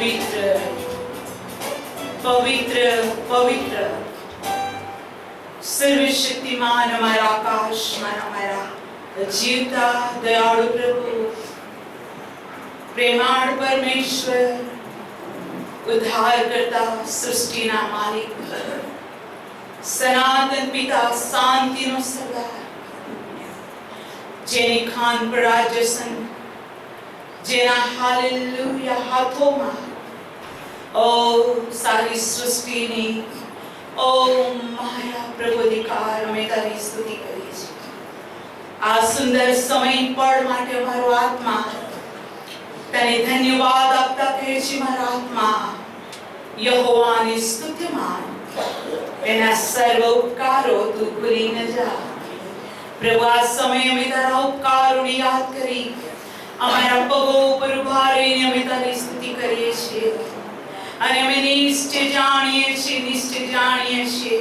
पवित्र पवित्र पवित्र सर्वशक्तिमान हमारा आकाशमान हमारा जीवता दयाळु प्रभु, प्रेमाळ परमेश्वर, उद्धार करता, सृष्टिना मालिक, सनातन पिता, शांतिनो सरदार, જેની ખાન પર રાજસન, જેના હાલેલુયા હાથોમાં ઓ સારી સૃષ્ટિની ઓ માયા પ્રભુ અધિકાર અમે તારી સ્તુતિ કરીએ છીએ. આ સુંદર સમય પળ માટે અમારો આત્મા તને ધન્યવાદ આપતા કહે છે. મારા આત્મા યહોવાને સ્તુત્યમાન, એના સર્વ ઉપકારો તું ભૂલી ન જા. प्रभु आ समय में तारा उपकारों याद करी, हमारा पगो पर उभा रहीने અમે તારી સ્તુતિ કરીએ છીએ અને અમે નિશ્ચય જાણીએ છીએ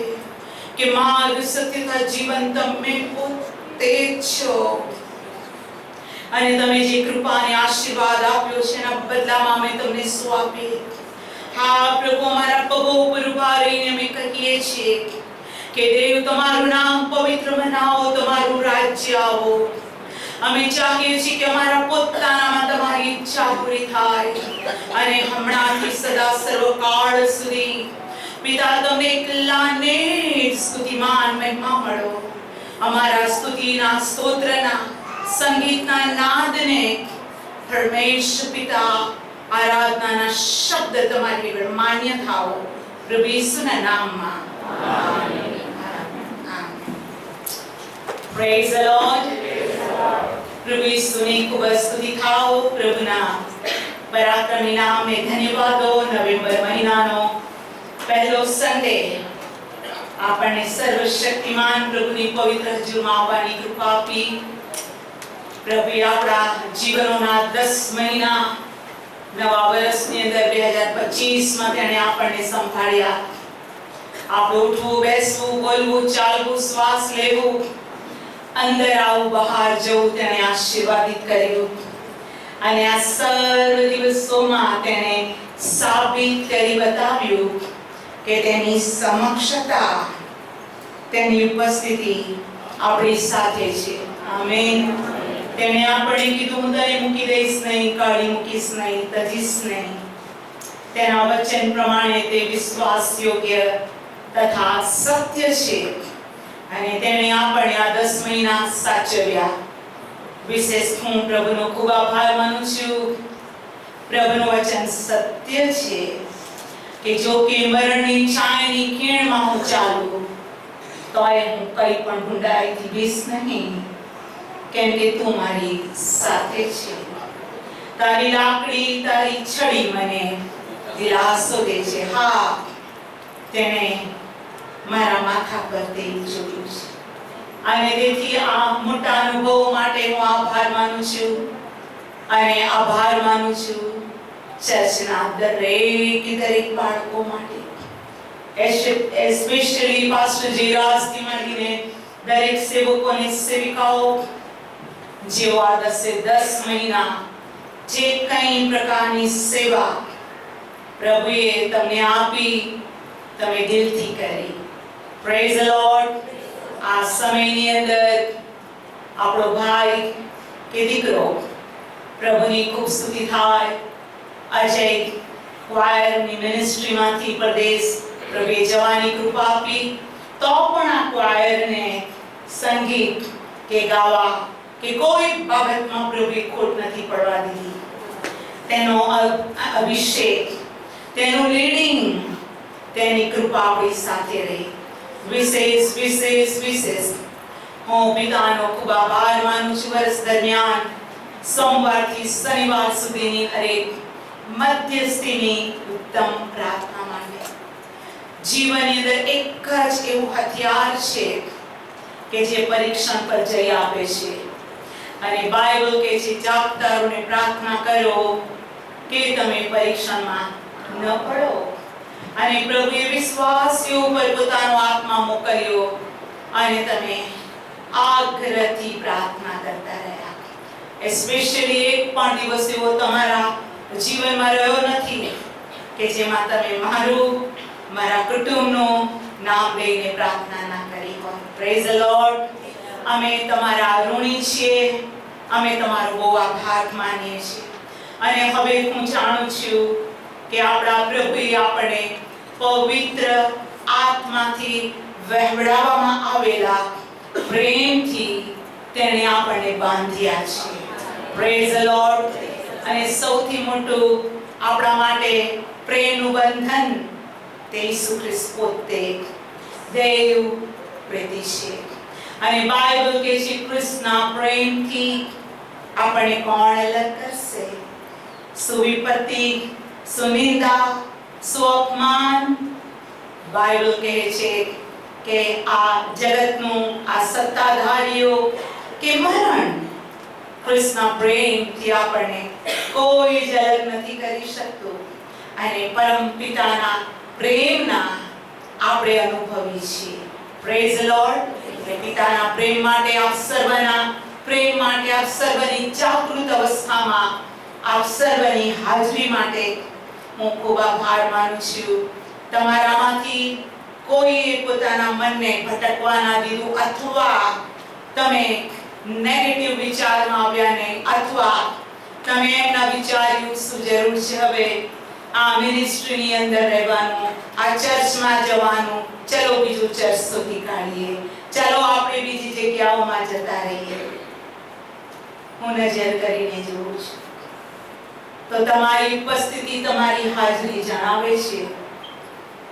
કે માર્ગ સત્યતા જીવન તમે પોતે છો અને તમે જે કૃપા અને આશીર્વાદ આપ્યો છે એના બદલામાં અમે તમને શું આપીએ. હા પ્રભુ, અમારા પગો પર ઉભા રહીને અમે કહીએ છીએ કે દેવ તમારું નામ પવિત્ર બનાવો, તમારું રાજ્ય આવો. અમે ચાહીએ છીએ કે અમારા પોતાનામાં તમારી ઈચ્છા પૂરી થાય અને હમણાંથી સદા સર્વકાળ સુધી પિતા તમને એકલાને સ્તુતિમાન મહિમા મળો. અમારા સ્તુતિના સ્તોત્રના સંગીતના નાદને પરમેશ્વર પિતા આરાધનાના શબ્દ તમારી આગળ માન્ય થાઓ. પ્રભુ ઈસુના નામમાં આમેન. Praise the Lord. प्रभु ईसुनी खूब स्तुति थाओ. प्रभुना पराक्रमी नाम में धन्यवादो. नवेम्बर महीनानो पहलो संडे आपने सर्वशक्तिमान प्रभुनी पवित्र हजूરમાં આવવાની કૃપા આપી. પ્રભુએ આપણા જીવનોના 10 મહિના નવા વર્ષની અંદર 2025 માં તેણે આપણને સંભાળ્યા. આપણે ઉઠવું, બેસવું, બોલવું, ચાલવું, શ્વાસ લેવું, અંદર આવું, બહાર જવું તેણે આશીર્વાદિત કર્યું અને આ સર્વ દિવસોમાં તેણે સાબિત કરી બતાવ્યું કે તેની સમક્ષતા, તેની ઉપસ્થિતિ આપણી સાથે છે. આમેન. તેણે આપણે કીધું, હું તને મૂકી દઈશ નહીં, કાઢી મૂકીશ નહીં, તજીશ નહીં. તેના વચન પ્રમાણે તે વિશ્વાસ યોગ્ય તથા સત્ય છે અને તેણે આપણે આ 10 મહિના સાચવ્યા. વિશેષ હું પ્રભુનો ખૂબ આભાર માનું છું. પ્રભુનું વચન સત્ય છે કે જો કે મરણની છાયાની ખીણમાં હું ચાલું તોય હું કંઈ પણ ઢૂંઢાઈથી બીસ નહીં, કેમ કે તું મારી સાથે છે. તારી લાકડી, તારી છડી મને દિલાસો દે છે. હા, તેણે મારા માથા પર તે જોયું છે અને તેથી આ મોટા અનુભવ માટે હું આભાર માનું છું અને આભાર માનું છું ચર્ચના દરેક બાળકો માટે, એસ્પેશિયલી પાસ્ટર જીરાજથી માંડીને દરેક સેવકોને સેવિકાઓ જેઓ આ 10 મહિના જે કંઈ પ્રકારની સેવા પ્રભુએ તમને આપી, તમે દિલથી કરી. Praise the Lord. આ સમયની અંદર આપણો ભાઈ કે દીકરો પ્રભુની ખૂબ સ્તુતિ થાય. અજય ક્વાયરની મિનિસ્ટ્રીમાંથી પ્રદેશ પ્રભુએ જવાની કૃપા આપી, તો પણ આ ક્વાયરને સંગીત કે ગાવા કે કોઈ બાબતમાં પ્રભુએ ખોટ નથી પડવા દીધી. તેનો અભિષેક, તેનું લીડિંગ, તેની કૃપા આપણી સાથે રહી. વિશેષ હું પિતાનો ખૂબ આભાર માનું છું. વર્ષ દરમિયાન સોમવારથી શનિવાર સુધીની દરેક મધ્યસ્થીની ઉત્તમ પ્રાર્થના માટે. જીવનની અંદર એક જ એવું હથિયાર છે કે જે પરીક્ષણ પર જઈ આપે છે અને બાઇબલ કહે છે જાગતારોને પ્રાર્થના કરો કે તમે પરીક્ષણમાં ન પડો. અને પ્રભુએ વિશ્વાસીઓ પર પોતાનો આત્મા મોકલ્યો અને તમે આગ્રહથી પ્રાર્થના કરતા રહ્યા. એસ્પેશિયલી એક પણ દિવસ એવો તમારા જીવનમાં રહ્યો નથી કે જેમાં તમે મારું, મારા કુટુંબનું નામ લઈને પ્રાર્થના ના કરી હોય. Praise the lord. અમે તમારા ઋણી છીએ, અમે તમારો બહુ આભાર માનીએ છીએ. અને હવે હું જાણું છું કે આપણા પ્રભુએ આપણે પવિત્ર આત્માથી વહેવડાવવામાં આવેલા પ્રેમથી તેણે આપણને બાંધ્યા છે. Praise the Lord. અને સૌથી મોટું આપણા માટે પ્રેમનું બંધન તે ઈસુ ખ્રિસ્ત પોતે દેવ પ્રેતી છે. અને બાઇબલ કહે છે કૃષ્ણના પ્રેમથી આપણે કોણ અલગ કરશે? સુવિપત્તિ, સુનિંદા, સ્વઅપમાન. બાઇબલ કહે છે કે આ જગતનું, આ સત્તાધારીઓ કે મરણ કૃષ્ણના પ્રેમથી આપણને કોઈ જ અલગ નથી કરી શકતું. અને પરમ પિતાના પ્રેમના આપણે અનુભવી છીએ. Praise the lord. પિતાના પ્રેમ માટે આપ સર્વના પ્રેમ માટે આપ સર્વની જાગૃત અવસ્થામાં આપ સર્વની હાજરી માટે હું ખૂબ આભાર માનું છું. તમારામાંથી કોઈએ પોતાના મનને ભટકવા ના દીધું, અથવા તમે નેગેટિવ વિચારમાં આવ્યા નહીં, અથવા તમે એમના વિચાર્યું શું જરૂર છે હવે આ મિનિસ્ટ્રીની અંદર રહેવાનું, આ ચર્ચમાં જવાનું, ચલો બીજું ચર્ચ સુધી કાઢીએ, ચલો આપણે બીજી જગ્યાઓમાં જતા રહીએ. હું નજર કરીને જોઉં છું તો તમારી ઉપસ્થિતિ, તમારી હાજરી જણાવે છે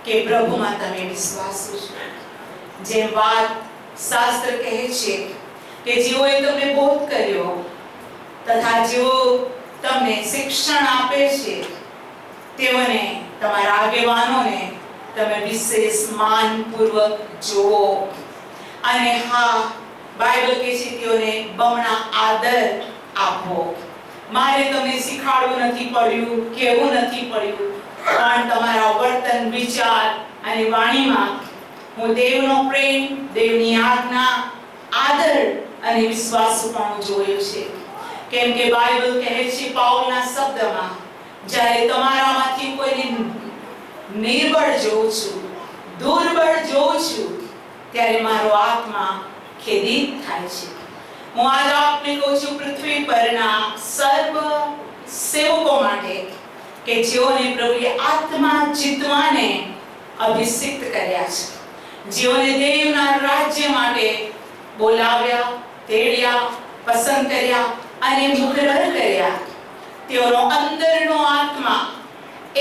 કે પ્રભુમાં તમે વિશ્વાસુ છો. જેમ વાત શાસ્ત્ર કહે છે કે જેઓએ તમને બોધ કર્યો તથા જેઓ તમને શિક્ષણ આપે છે તેઓને, તમારા આગેવાનોને તમે વિશેષ માનપૂર્વક જુઓ. અને હા, બાઇબલ કહે છે તેઓને બમણા આદર આપો. મારે તમને શીખવાડવું નથી પડ્યું, કહેવું નથી પડ્યું, પણ તમારા વર્તન, વિચાર અને વાણીમાં હું દેવનો પ્રેમ, દેવની આજ્ઞા, આદર અને વિશ્વાસુપણું જોયું છે. કેમ કે બાઇબલ કહે છે પાઉલના શબ્દમાં, જ્યારે તમારામાંથી કોઈને નિર્બળ જોઉં છું, દુર્બળ જોઉં છું, ત્યારે મારો આત્મા ખેદિત થાય છે. હું આજ આપને કહું છું પૃથ્વી પરના સર્વ સેવકો માટે કે જેઓને પ્રભુએ આત્મા જીતવાને અભિષિક્ત કર્યા છે, જેઓને દેવના રાજ્ય માટે બોલાવ્યા, તેડ્યા, પસંદ કર્યા અને મુકરર કર્યા. તેઓનો અંદરનો આત્મા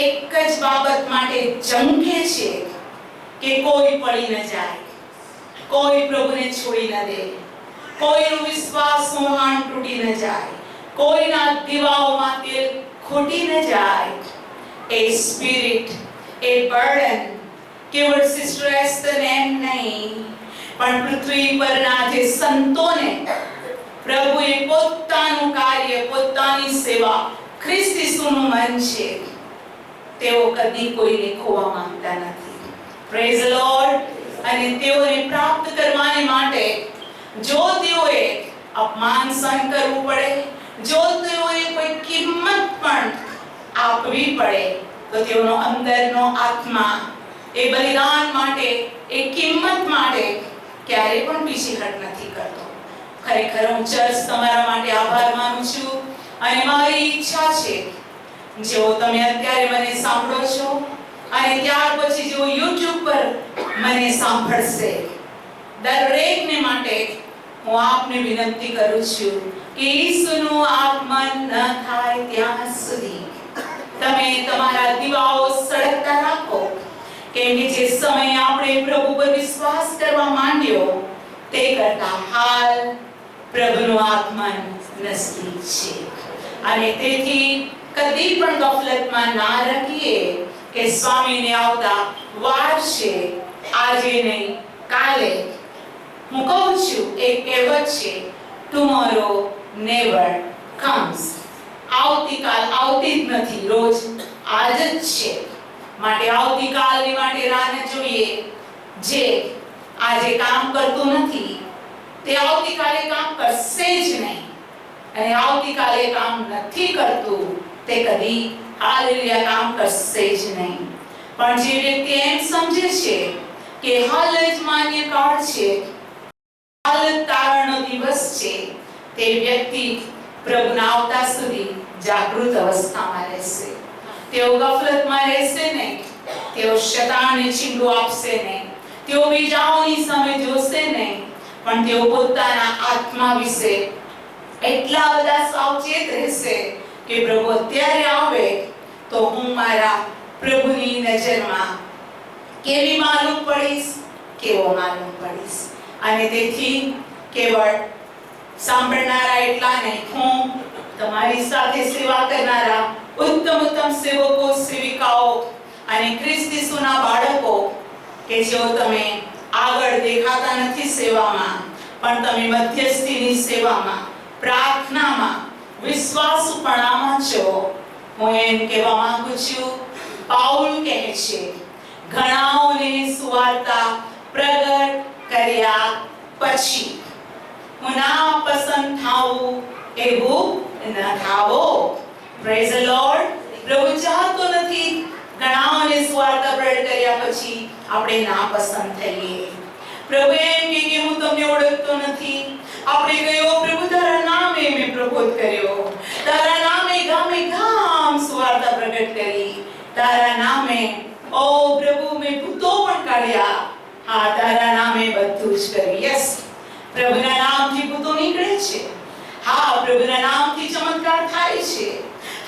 એક જ બાબત માટે ઝંખે છે કે કોઈ પડી ન જાય, કોઈ પ્રભુને છોડી ન દે, કોઈનું વિશ્વાસનું હાણ તૂટી ન જાય, કોઈના દીવાઓમાં તેલ ખૂટી ન જાય. એ સ્પિરિટ, એ બર્ડન કેવળ સિસ્ટર એસ્તર એમ નહીં, પણ પૃથ્વી પરના જે સંતોને પ્રભુએ પોતાનું કાર્ય, પોતાની સેવા, ખ્રિસ્ત ઈસુનું મન છે, તેઓ કદી કોઈને ખોવા માંગતા નથી. Praise the Lord. અને તેઓને પ્રાપ્ત કરવાને માટે જો તેઓએ અપમાન સહન કરવું પડે, જો તેઓએ કોઈ કિંમત પણ આપવી પડે, તો તેઓનો અંદરનો આત્મા એ બલિદાન માટે, એ કિંમત માટે ક્યારે પણ પીછેહટ નથી કરતો. ખરેખર હું ચર્ચ તમારા માટે આભાર માનું છું. અને મારી ઈચ્છા છે જેઓ તમે અત્યારે મને સાંભળો છો અને ત્યાર પછી જેઓ YouTube પર મને સાંભળશે, દરેકને માટે હું આપને વિનંતી કરું છું કે ઈસુનું આગમન ન થાય ત્યાં સુધી તમે તમારા દીવાઓ સળગતા રાખો. કેમ કે જે સમય આપણે પ્રભુ પર વિશ્વાસ કરવા માંડ્યો તે કરતા હાલ પ્રભુનું આગમન નજીક છે. અને તેથી કદી પણ ગફલતમાં ના રહીએ કે સ્વામીને આવતા વાર છે, આજે નહીં કાલે. હું કહું છું, એક કહેવત છે, ટુમોરો નેવર કમ્સ. આવતીકાલ આવતી જ નથી, રોજ આજ જ છે. માટે આવતીકાલની માટે રાહ ન જોઈએ. જે આજે કામ કરતું નથી તે આવતીકાલે કામ કરશે જ નહીં, અને આવતીકાલે કામ નથી કરતું તે કદી હાલેલુયા કામ કરશે જ નહીં. પણ જે વ્યક્તિ એમ સમજે છે કે હાલ જ માન્ય કાળ છે, હાલ તારણનો દિવસ છે, તે વ્યક્તિ પ્રભુના આવતા સુધી જાગૃત અવસ્થામાં રહેશે. તેઓ ગફલતમાં રહેશે નહીં, તેઓ શૈતાનને ચીંડો આપશે નહીં, તેઓ બીજાઓની સામે જોશે નહીં, પણ તેઓ પોતાના આત્મા વિશે એટલા બધા સાવચેત રહેશે કે પ્રભુ અત્યારે આવે તો હું મારા પ્રભુની નજરમાં કેવી માલુમ પડીશ, કેવો માલુમ પડીશ. અને તેથી કેવળ સાંભળનારા એટલા નહીં, હું તમારી સાથે સેવા કરનારા ઉત્તમ સેવકો, સેવિકાઓ અને ખ્રિસ્ત ઈસુના બાળકો કે જેઓ તમે આગળ દેખાતા નથી સેવામાં, પણ તમે મધ્યસ્થીની સેવામાં, પ્રાર્થનામાં, વિશ્વાસુપણામાં છો. હું એમ કહેવા માંગુ છું, પાઉલ કહે છે, ઘણાઓને સુવાર્તા પ્રગટ કર્યા પછી હું ના પસંદ થાવું એવું ન થાવો. Praise the lord. પ્રભુ ચાહતો નથી ઘણાઓને સુવાર્તા પ્રગટ કર્યા પછી આપણે ના પસંદ થઈએ. પ્રભુ એમ કે હું તમને ઓળખતો નથી. આપણે કહ્યું પ્રભુ તારા નામે મેં પ્રબોધ કર્યો, તારા નામે ગામે ગામ સુવાર્તા પ્રગટ કરી, તારા નામે ઓ પ્રભુ મેં ભૂતો પણ કાઢ્યા. હા, તારા નામે બધું જ કર્યું. યસ, પ્રભુના નામથી ભૂતો નીકળે છે. હા, પ્રભુના નામથી ચમત્કાર થાય છે.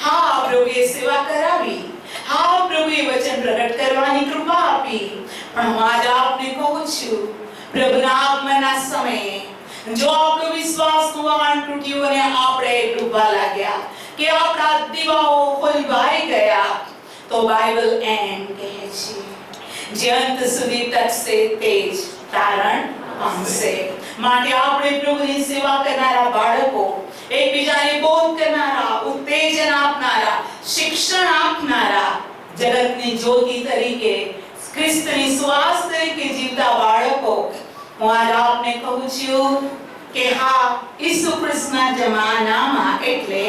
હા, પ્રભુએ સેવા કરાવી. હા, પ્રભુએ વચન પ્રગટ કરવાની કૃપા આપી. પણ હું આજ આપને કહું છું, પ્રભુના આગમનના સમયે જો આપણો વિશ્વાસનું વહાણ તૂટ્યું અને આપણે ડૂબવા લાગ્યા કે આપણા દીવાઓ ખોલવાઈ ગયા, તો બાઇબલ એમ કહે છે, જે અંત સુધી ટકશે તે જ તારણ પામશે. માટે આપણે પ્રભુની સેવા કરનારા બાળકો, એકબીજાને બોધ કરનારા, ઉત્તેજન આપનારા, શિક્ષણ આપનારા, જગતની જ્યોતિ તરીકે, ખ્રિસ્તની સુવાસ તરીકે જીવતા બાળકો, હું આજ આપને કહું છું કે હા, ઈસુ ખ્રિસ્તના જમાનામાં, એટલે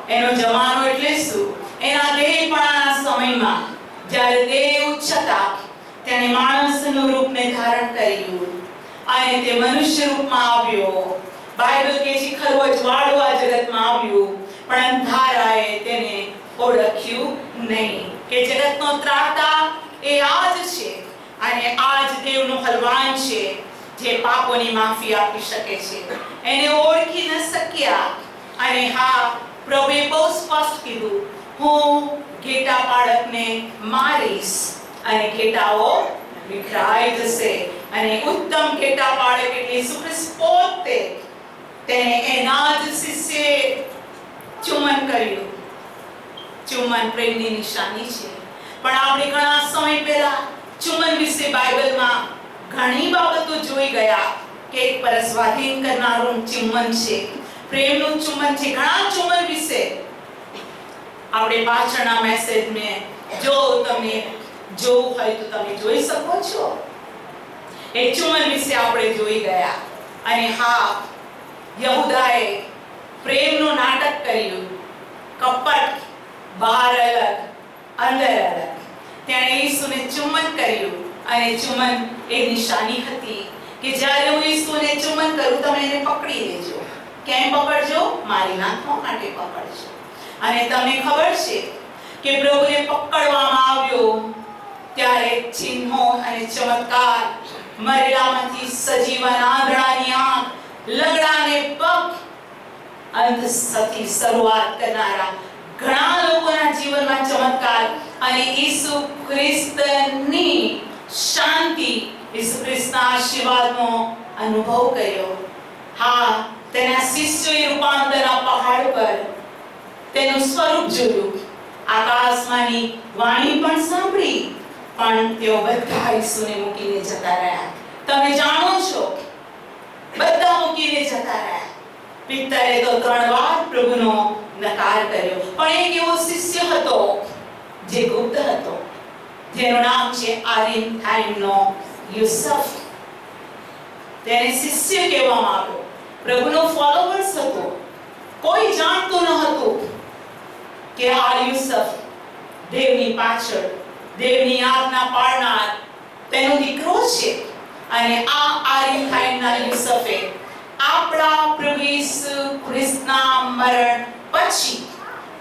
એનો જમાનો એટલે શું? એના દેહપણાના સમયમાં જ્યારે દેહ ઉચ્ચતા, તેણે માણસનું રૂપને ધારણ કર્યું અને તે મનુષ્ય રૂપમાં આવ્યો. બાઇબલ કહે છે ખરવજવાળું આ જગતમાં આવ્યું, પણ અંધારાએ તેને ઓળખ્યું નહીં. કે જગતનો ત્રાતા એ આજ છે અને આજ દેવનો ફલવાન છે, જે પાપોની માફી આપી શકે છે. એને ઓળખી ન શક્યા. અને હા, પ્રભુએ બહુ સ્પષ્ટ કીધું, હું ઘેટા બાળકને મારીશ અને ઘેટાઓ વિખરાઈ જશે. અને ઉત્તમ ઘેટા બાળક એટલે ઈસુ ખ્રિસ્ત પોતે, તેને એના જ શિષ્યએ ચુંબન કર્યું. ચુંબન પ્રેમની નિશાની છે. પણ આપણે ઘણા સમય પહેલા ચુંબન વિશે બાઇબલમાં ઘણી બાબતો જોઈ ગયા કે એક પરસ્વાધીન કરનારું ચુંબન છે, પ્રેમનું ચુંબન છે. ઘણા ચુંબન વિશે આપણે પાછળના મેસેજમાં જો તમને જોવું હોય તો તમે જોઈ શકો છો. એ ચુંબન વિશે આપણે જોઈ ગયા. અને હા, યહૂદાએ પ્રેમનું નાટક કર્યું. કપટ, બહાર અલગ, અંદર અલગ. તેણે ઈસુને ચુંબન કર્યું અને ચુંબન એ નિશાની હતી કે જ્યારે હું ઈસુને ચુંબન કરું, તમે એને પકડી લેજો. કેમ પકડજો? મારી નાખવા માટે પકડજો. અને તમને ખબર છે કે પ્રભુને પકડવામાં આવ્યો ત્યારે ચિહ્નો અને ચમત્કાર, મરેલામાંથી સજીવન, આંધળાની આંખ, લંગડાને પગ, અંત સુધી શરૂઆત કરનારા ઘણા લોકોના જીવનમાં ચમત્કાર અને ઈસુ ખ્રિસ્તની શાંતિ, ઈસુ ખ્રિસ્તના આશીર્વાદનો અનુભવ કર્યો. હા, તેના શિષ્યોએ રૂપાંતરના પહાડ પર તેનું સ્વરૂપ જોયું, આકાશમાંની વાણી પણ સાંભળી, પણ તેઓ બધા ઈસુને મૂકીને જતા રહ્યા. તમે જાણો છો, બધા મૂકીને જતા રહ્યા. પિતરે તો 3 વાર પ્રભુનો નકાર કર્યો. પણ એક એવો શિષ્ય હતો જે ગુપ્ત હતો, જેનું નામ છે આરિમથાઈનો યુસફ. તેને શિષ્ય કહેવામાં આવ્યો. પ્રભુનો ફોલોવર્સ હતો. કોઈ જાણતું ન હતું કે આ યુસુફ દેવની પાછળ દેવની આજ્ઞા પાળનાર તેનો દીકરો છે. અને આ આરિમથાઈના યુસુફે આપણા પ્રભુ ઈસુ ખ્રિસ્તના મરણ પછી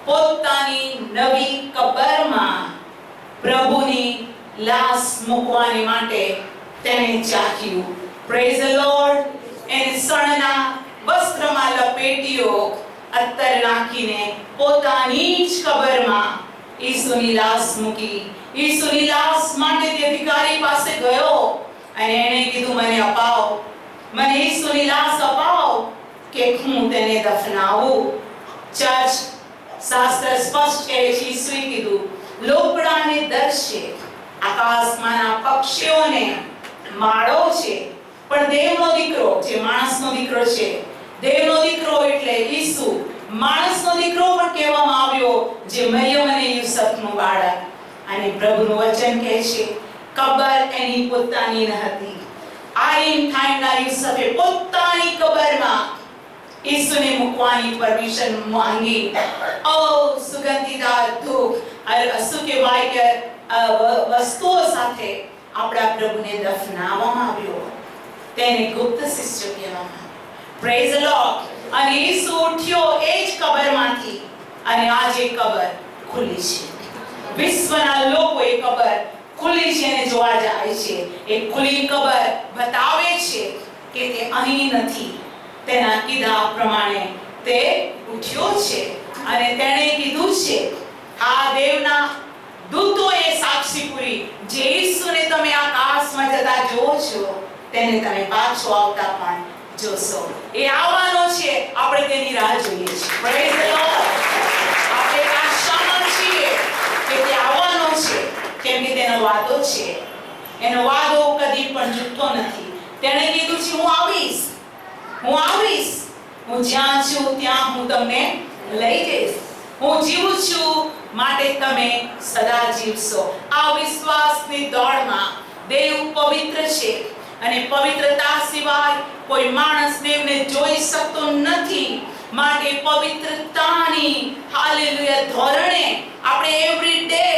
પોતાની નવી કબરમાં પ્રભુની લાશ મૂકવાની માટે તેને ચાખ્યું. Praise the lord. એને સણના વસ્ત્રમાં લપેટ્યો, અત્તર નાખીને પોતાની જ કબરમાં ઈસુની લાશ મૂકી. ઈસુની લાશ માટે તે અધિકારી પાસે ગયો અને એણે કીધું, મને અપાવો, મને ઈસુની લાશ અપાવો કે હું તેને દફનાવું. ચર્ચ શાસ્ત્ર સ્પષ્ટ કહે છે, ઈસુએ કીધું, લોકડાને દર્શે આકાશમાંના પક્ષીઓને માળો છે, પણ દેવનો દીકરો જે માણસનો દીકરો છે, દેવનો દીકરો એટલે ઈસુ માણસનો દીકરો પણ કહેવામાં આવ્યો, જે મરિયમ અને યુસુફનું બાળક. અને પ્રભુનું વચન કહે છે, કબર એની પોતાની ન હતી. આરિમથાઈના યુસુફે પોતાની કબરમાં ઈસુને મૂકવાની પરમિશન માંગી. સુગંધીદાર ધૂપ શું કહેવાય કે વસ્તુઓ સાથે આપણા પ્રભુને દફનાવવામાં આવ્યો. તેને ગુપ્ત શિષ્ય કહેવામાં. Praise the Lord. અને ઈસુ ઉઠ્યો એ જ કબરમાંથી અને આજે કબર ખુલ્લી છે. વિશ્વના લોકો એ કબર ખુલ્લી છે અને જોવા જાય છે. એ ખુલ્લી કબર બતાવે છે કે તે અહીં નથી. તેના કીધા પ્રમાણે તે ઉઠ્યો છે અને તેણે કીધું છે, આ દેવના દૂતોએ સાક્ષી પૂરી, જે ઈસુને તમે આકાશમાં જતા જોવો છો તેને તમે પાછો આવતા પણ જોશો. એ આવવાનો છે, આપણે તેની રાહ જોઈએ છીએ. Praise the lord. આપણે આશામાં છીએ કે તે આવવાનો છે, કેમ કે તેનો વાદો છે. એનો વાદો કદી પણ જૂઠો નથી. તેણે કીધું છે, હું આવીશ, હું આવીશ, હું જ્યાં છું ત્યાં હું તમને લઈ જઈશ. હું જીવું છું માટે તમે સદા જીવશો. આ વિશ્વાસની દોડમાં દેવ પવિત્ર છે અને પવિત્રતા સિવાય કોઈ માણસ દેવને જોઈ શકતો નથી. માટે પવિત્રતાની હાલેલુયા ધોરણે આપણે એવરી ડે,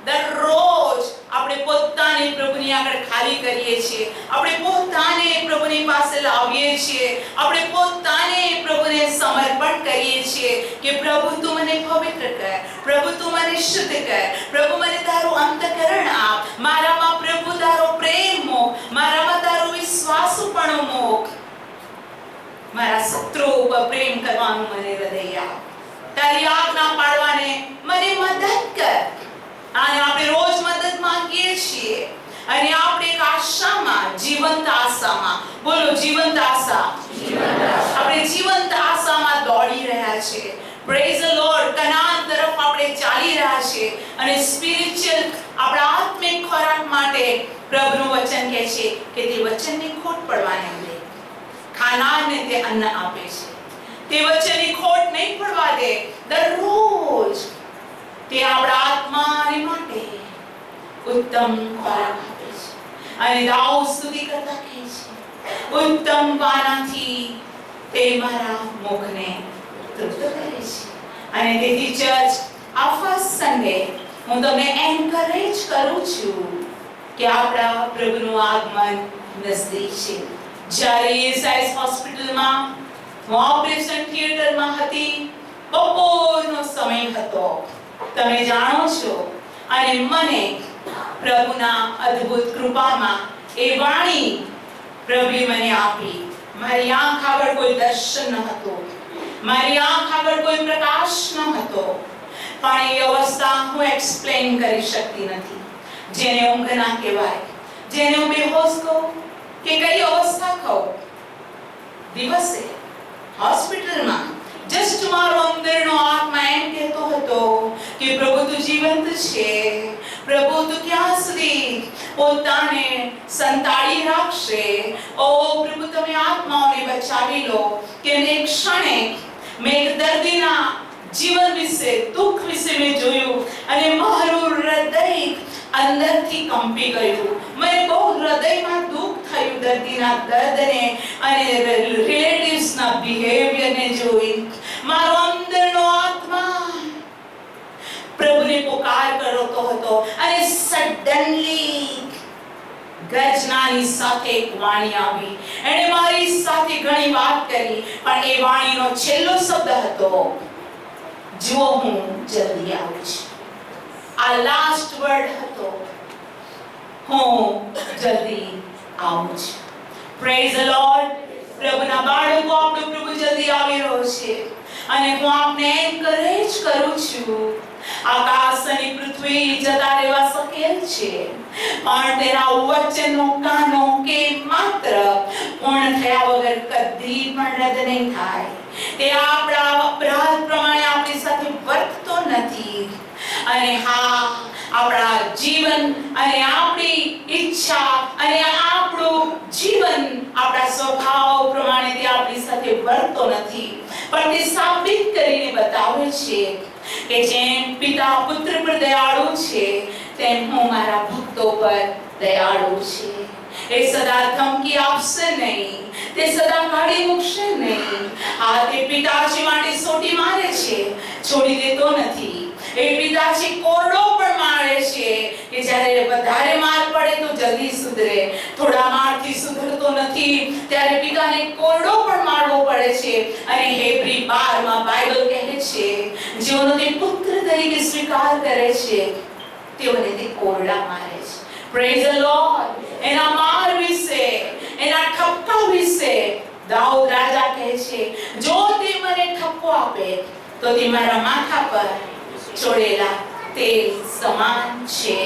દરરોજ આપણે પોતાની પ્રભુની આગળ ખાલી કરીએ છીએ. આપણે પોતાને પ્રભુની પાસે લાવીએ છીએ. આપણે પોતાને પ્રભુને સમર્પણ કરીએ છીએ કે પ્રભુ તું મને પવિત્ર કર, પ્રભુ તું મને શુદ્ધ કર, પ્રભુ મને તારું અંતઃકરણ આપ, મારામાં પ્રભુ તારો પ્રેમ મૂક, મારામાં તારો વિશ્વાસુપણું મૂક, મારા શત્રુ ઉપર પ્રેમ કરવાનું મને હૃદય આપ, તારી આજ્ઞા પાળવાને મને મદદ કર. અને આપણે રોજ મદદ માંગીએ છીએ અને આપણે એક આશામાં, જીવંત આશામાં, બોલો જીવંત આશા, આપણે જીવંત આશામાં દોડી રહ્યા છીએ. Praise the lord. કનાન તરફ આપણે ચાલી રહ્યા છીએ અને સ્પિરિચ્યુઅલ આપણા આત્મિક ખોરાક માટે પ્રભુનું વચન કહે છે કે તે વચનની ખોટ પડવાને દે. ખાનારને તે અન્ન આપે છે, તે વચનની ખોટ નહીં પડવા દે. દરરોજ તે આપણા આત્માને માટે ઉત્તમ ખોરાક આપે છે. અને દાઉદ સ્તુતિ કરતા કહે છે, ઉત્તમ પાનાથી તે મારા મુખને તૃપ્ત કરે છે. અને તેથી ચર્ચ, આ ફર્સ્ટ સન્ડે હું તમને એન્કરેજ કરું છું કે આપણા પ્રભુનું આગમન નજદીક છે. જ્યારે એસઆઈએસ હોસ્પિટલમાં હું ઓપરેશન થિયેટરમાં હતી, બપોરનો સમય હતો, તમે જાણો છો. અને મને પ્રભુના અદ્ભુત કૃપામાં એ વાણી પ્રભુએ મને આપી. મારી આંખ આગળ કોઈ દર્શન ન હતું, મારી આંખ આગળ કોઈ પ્રકાશ ન હતો, પણ એ અવસ્થા હું એક્સપ્લેન કરી શકતી નથી. જેને ઊંઘ ના કહેવાય, જેને હું બેહોશ કહું કે કઈ અવસ્થા કહું. દિવસે હોસ્પિટલમાં જસ્ટ મારો અંદરનો આત્મા એમ કહેતો હતો કે પ્રભુ તું જીવંત છે, પ્રભુ તું ક્યાં સુધી પોતાને સંતાડી રાખશે. ઓ પ્રભુ તમે આત્માઓને બચાવી લો. કે એક ક્ષણે મેં એક દર્દીના જીવન વિશે, દુઃખ વિશે મેં જોયું અને મારું હૃદય અંદરથી કંપી ગયું. મને બહુ હૃદયમાં દુઃખ થયું દર્દીના દર્દને અને રિલેટિવ્સના બિહેવિયરને જોઈ. મારો અંદરનો આત્મા શણગાર કરતો હતો અને સડનલી ગર્જનાની સાથે એક વાણી આવી. એણે મારી સાથે ઘણી વાત કરી, પણ એ વાણીનો છેલ્લો શબ્દ હતો, જો હું જલ્દી આવું છું. આ લાસ્ટ વર્ડ હતો, હું જલ્દી આવું છું. Praise the lord. પ્રભુના બાળકો, આપણો પ્રભુ જલ્દી આવી રહ્યો છે અને હું આપને એન્કરેજ કરું છું. આકાશ અને પૃથ્વી જતા રહેવા શકેલ છે, પણ તેના વચનો કાનો કે માત્ર પૂર્ણ થયા વગર કદી પણ રદ નહીં થાય. તે આપણા અપરાધ પ્રમાણે આપણી સાથે વર્તતો નથી. અને હા, આપણા જીવન અને આપણી ઈચ્છા અને આપણું જીવન આપણા સ્વભાવ પ્રમાણે તે આપણી સાથે વર્તતો નથી, પણ તે સાબિત કરીને બતાવે છે કે જેમ પિતા પુત્ર પર દયાળુ છે, તેમ હું મારા ભક્તો પર દયાળુ છે. એ સદા ધમકી આપશે નહીં, તે સદા કાઢી મૂકશે નહીં. આ તે પિતાજી માટે સોટી મારે છે, છોડી દેતો નથી. એ પિતાજી કોરડો પણ મારે છે કે જ્યારે વધારે માર પડે તો જલ્દી સુધરે, થોડા મારથી સુધરતો નથી ત્યારે પિતાને કોરડો પણ મારવો પડે છે. અને હેબ્રી 12 માં બાઇબલ કહે છે, જેઓનો તે પુત્ર તરીકે સ્વીકાર કરે છે તેઓને તે કોરડા મારે છે. Praise the lord. એના માર વિશે, એના ઠપકા વિશે દાઉદ રાજા કહે છે, જો તે મને ઠપકો આપે તો તે મારા માથા પર છોડેલા તેલ સમાન છે.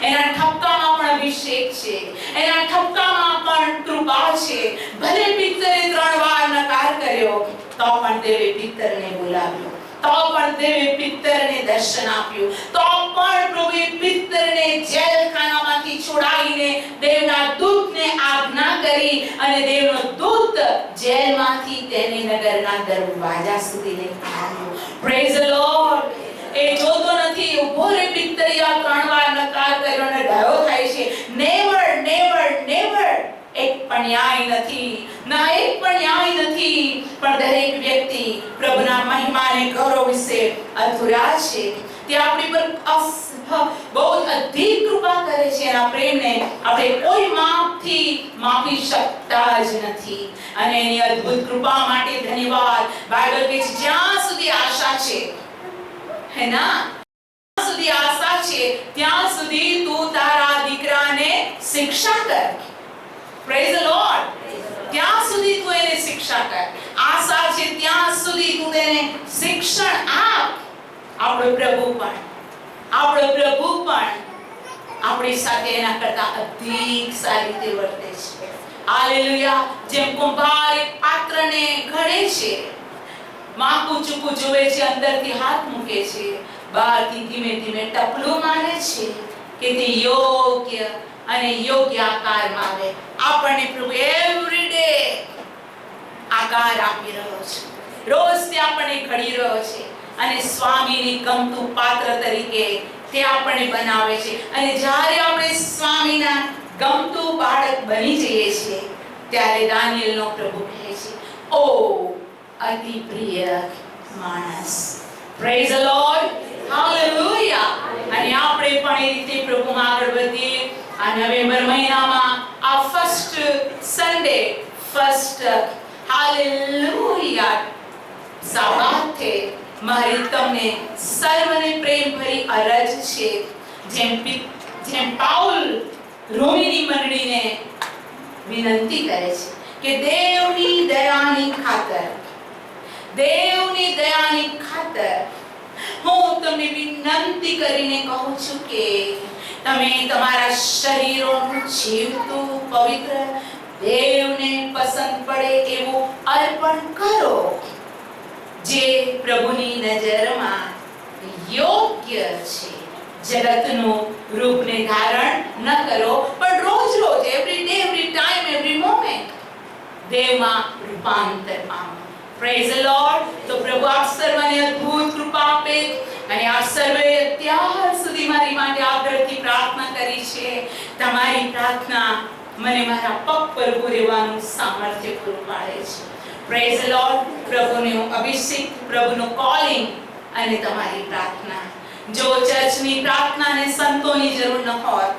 એના ઠપકામાં પણ અભિષેક છે, એના ઠપકામાં પણ કૃપા છે. ભલે પિત્તરે 3 વાર નકાર કર્યો તો પણ દેવે પિત્તરને બોલાવ્યો, તો પણ દેવે પિત્તરને દર્શન આપ્યું, તો પણ પ્રભુએ પિત્તરને જેલખાનામાંથી છોડાવીને દેવના દૂતને આજ્ઞા કરી અને દેવનો દૂત જેલમાંથી તેને નગરના દરવાજા સુધી લઈ આવ્યો. Praise the Lord. એ જોતો નથી, ઉભો રે પિત્તરિયા 3 વાર નકાર કર્યો અને ડરો થાય છે. Never never never. એક પણ ન્યાય નથી, ના એક પણ ન્યાય નથી. પણ દરેક વ્યક્તિ પ્રભુના મહિમાને ગૌરવ વિશે અધૂરા છે. તે આપણી પર બહુ અધિક કૃપા કરે છે. એના પ્રેમને આપણે કોઈ માપથી માપી શકતા જ નથી. અને એની અદ્ભુત કૃપા માટે ધન્યવાદ. બાઇબલ કહે છે, જ્યાં સુધી આશા છે, હે ના, જ્યાં સુધી આશા છે ત્યાં સુધી તું તારા દીકરાને શિક્ષા કર. Praise the lord. ત્યાં સુધી તું એને શિક્ષા કર. આશા છે ત્યાં સુધી તું તેને શિક્ષણ આપ. આપણો પ્રભુ પણ આપણી સાથે એના કરતા અધિક સારી રીતે વર્તે છે. હાલેલુયા. જેમ કુંભાર એક પાત્રને ઘડે છે, માકું ચૂકું જોવે છે, અંદરથી હાથ મૂકે છે, બહારથી ધીમે ધીમે ટપલું મારે છે કે તે યોગ્ય અને યોગ્ય આકારમાં આવે. આપણને પ્રભુ એવરી ડે આકાર આપી રહ્યો છે, રોજ તે આપણને ઘડી રહ્યો છે અને સ્વામીની ગમતું પાત્ર તરીકે તે આપણને બનાવે છે. અને જ્યારે આપણે સ્વામીના ગમતું બાળક બની જઈએ છીએ ત્યારે દાનિયેલનો પ્રભુ કહે છે, ઓ અતિ પ્રિય માણસ. Praise the Lord. હાલેલુયા. અને આપણે પણ એ રીતે પ્રભુમાં આગળ વધીએ. આ નવેમ્બર મહિનામાં આ ફર્સ્ટ સન્ડે, ફર્સ્ટ હાલેલુયા સાબાથે મારી તમને સર્વને પ્રેમ ભરી અરજ છે, જેમ પાઉલ રોમીની મંડળીને વિનંતી કરે છે કે દેવની દયાની ખાતર હું તમને વિનંતી કરીને કહું છું કે તમે તમારા શરીરોનું જીવતું પવિત્ર દેવને પસંદ પડે એવું અર્પણ કરો, જે પ્રભુની નજરમાં યોગ્ય છે. જગતનું રૂપને ધારણ ન કરો, પણ રોજ રોજ, every day, every time, every moment દેવમાં રૂપાંતર પામો. Praise the lord. તો પ્રભુ આપ સર્વને અદ્ભુત કૃપા આપે. અને આપ સર્વે અત્યાર સુધી મારી માટે આગ્રહથી પ્રાર્થના કરી છે. તમારી પ્રાર્થના મને મારા પગ પર ઊભું રહેવાનું સામર્થ્ય પૂરું પાડે છે. Praise the Lord. પ્રભુનો અભિષેક, પ્રભુનો કોલિંગ અને તમારી પ્રાર્થના જો ચર્ચની પ્રાર્થનાને સંતોની જરૂર ન હોત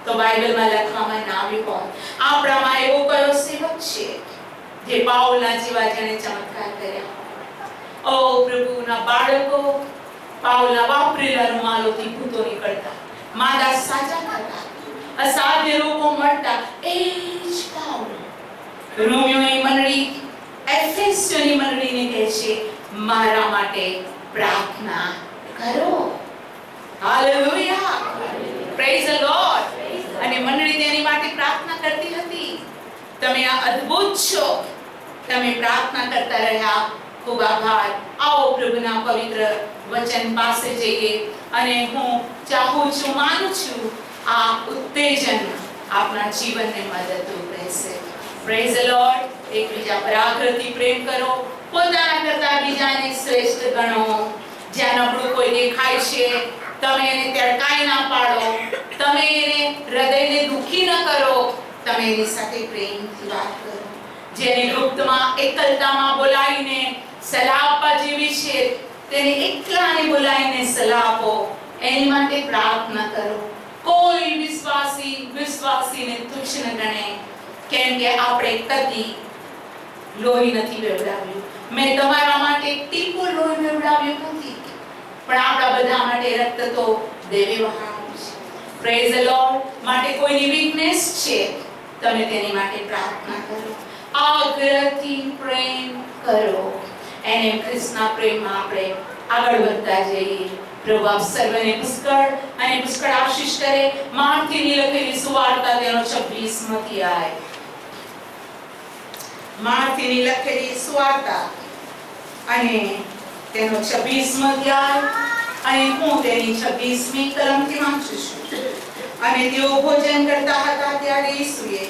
તો બાઇબલમાં લખવામાં ના આવ્યું હોત. આપણામાં એવો કયો સેવક છે જે પાઉલના જેવા જેણે ચમત્કાર કર્યા? ઓ પ્રભુના બાળકો, પાઉલના વાપરેલા રૂમાલોથી ભૂતો નીકળતા, માદા સાજા થતા, અસાધ્ય રોગો મળતા. એ જ પાઉલ રોમિયોની મંડળી, એફેસની મંડળીને કહે છે, મારા માટે પ્રાર્થના કરો. Hallelujah, praise the Lord. અને મંડળી તેની માટે પ્રાર્થના કરતી હતી. તમે આ અદ્ભુત છો, તમે પ્રાર્થના કરતા રહ્યા. ખૂબ આભાર. આવો પ્રભુના પવિત્ર વચન પાસે જઈએ. અને હું ચાહું છું, માનું છું, આ ઉત્તેજન આપના જીવનને મદદરૂપ રહેશે. Praise the lord. એકબીજા પર આગ્રહથી પ્રેમ કરો. પોતાના કરતા બીજાને શ્રેષ્ઠ ગણો. જ્યાં નબળું કોઈ દેખાય છે, તમે એને તડકાઈ ના પાડો. તમે એને હૃદયને દુખી ન કરો. તમે એની સાથે પ્રેમથી વાત કરો. જેને ગુપ્તમાં એકલતામાં બોલાવીને સલાહ આપવા જેવી છે, તેને એકલાને બોલાવીને સલાહ આપો. એની માટે પ્રાર્થના કરો. કોઈ વિશ્વાસીને તુચ્છ ન ગણે, કેમ કે આપણે કદી લોહી નથી વેવડાવ્યું. મેં તમારા માટે એક ટીપું લોહી વેવડાવ્યું નથી, પણ આપણા બધા માટે રક્ત તો દેવે વહાવ્યું છે. Praise the lord. માટે કોઈની વીકનેસ છે, તમે તેની માટે પ્રાર્થના કરો. આગ્રહથી પ્રેમ કરો. એને ખ્રિસ્તના પ્રેમમાં આપણે આગળ વધતા જઈએ. પ્રભુ આપ સર્વને પુષ્કળ અને પુષ્કળ આશીષ કરે. માર્થીની લખેલી સુવાર્તા તેનો 26મો અધ્યાય. માર્થીની લખેલી સુવાર્તા અને તેનો 26મો અધ્યાય. અને હું તેની 26મી કલમથી વાંચું છું. અને તેઓ ભોજન કરતા હતા ત્યારે ઈસુએ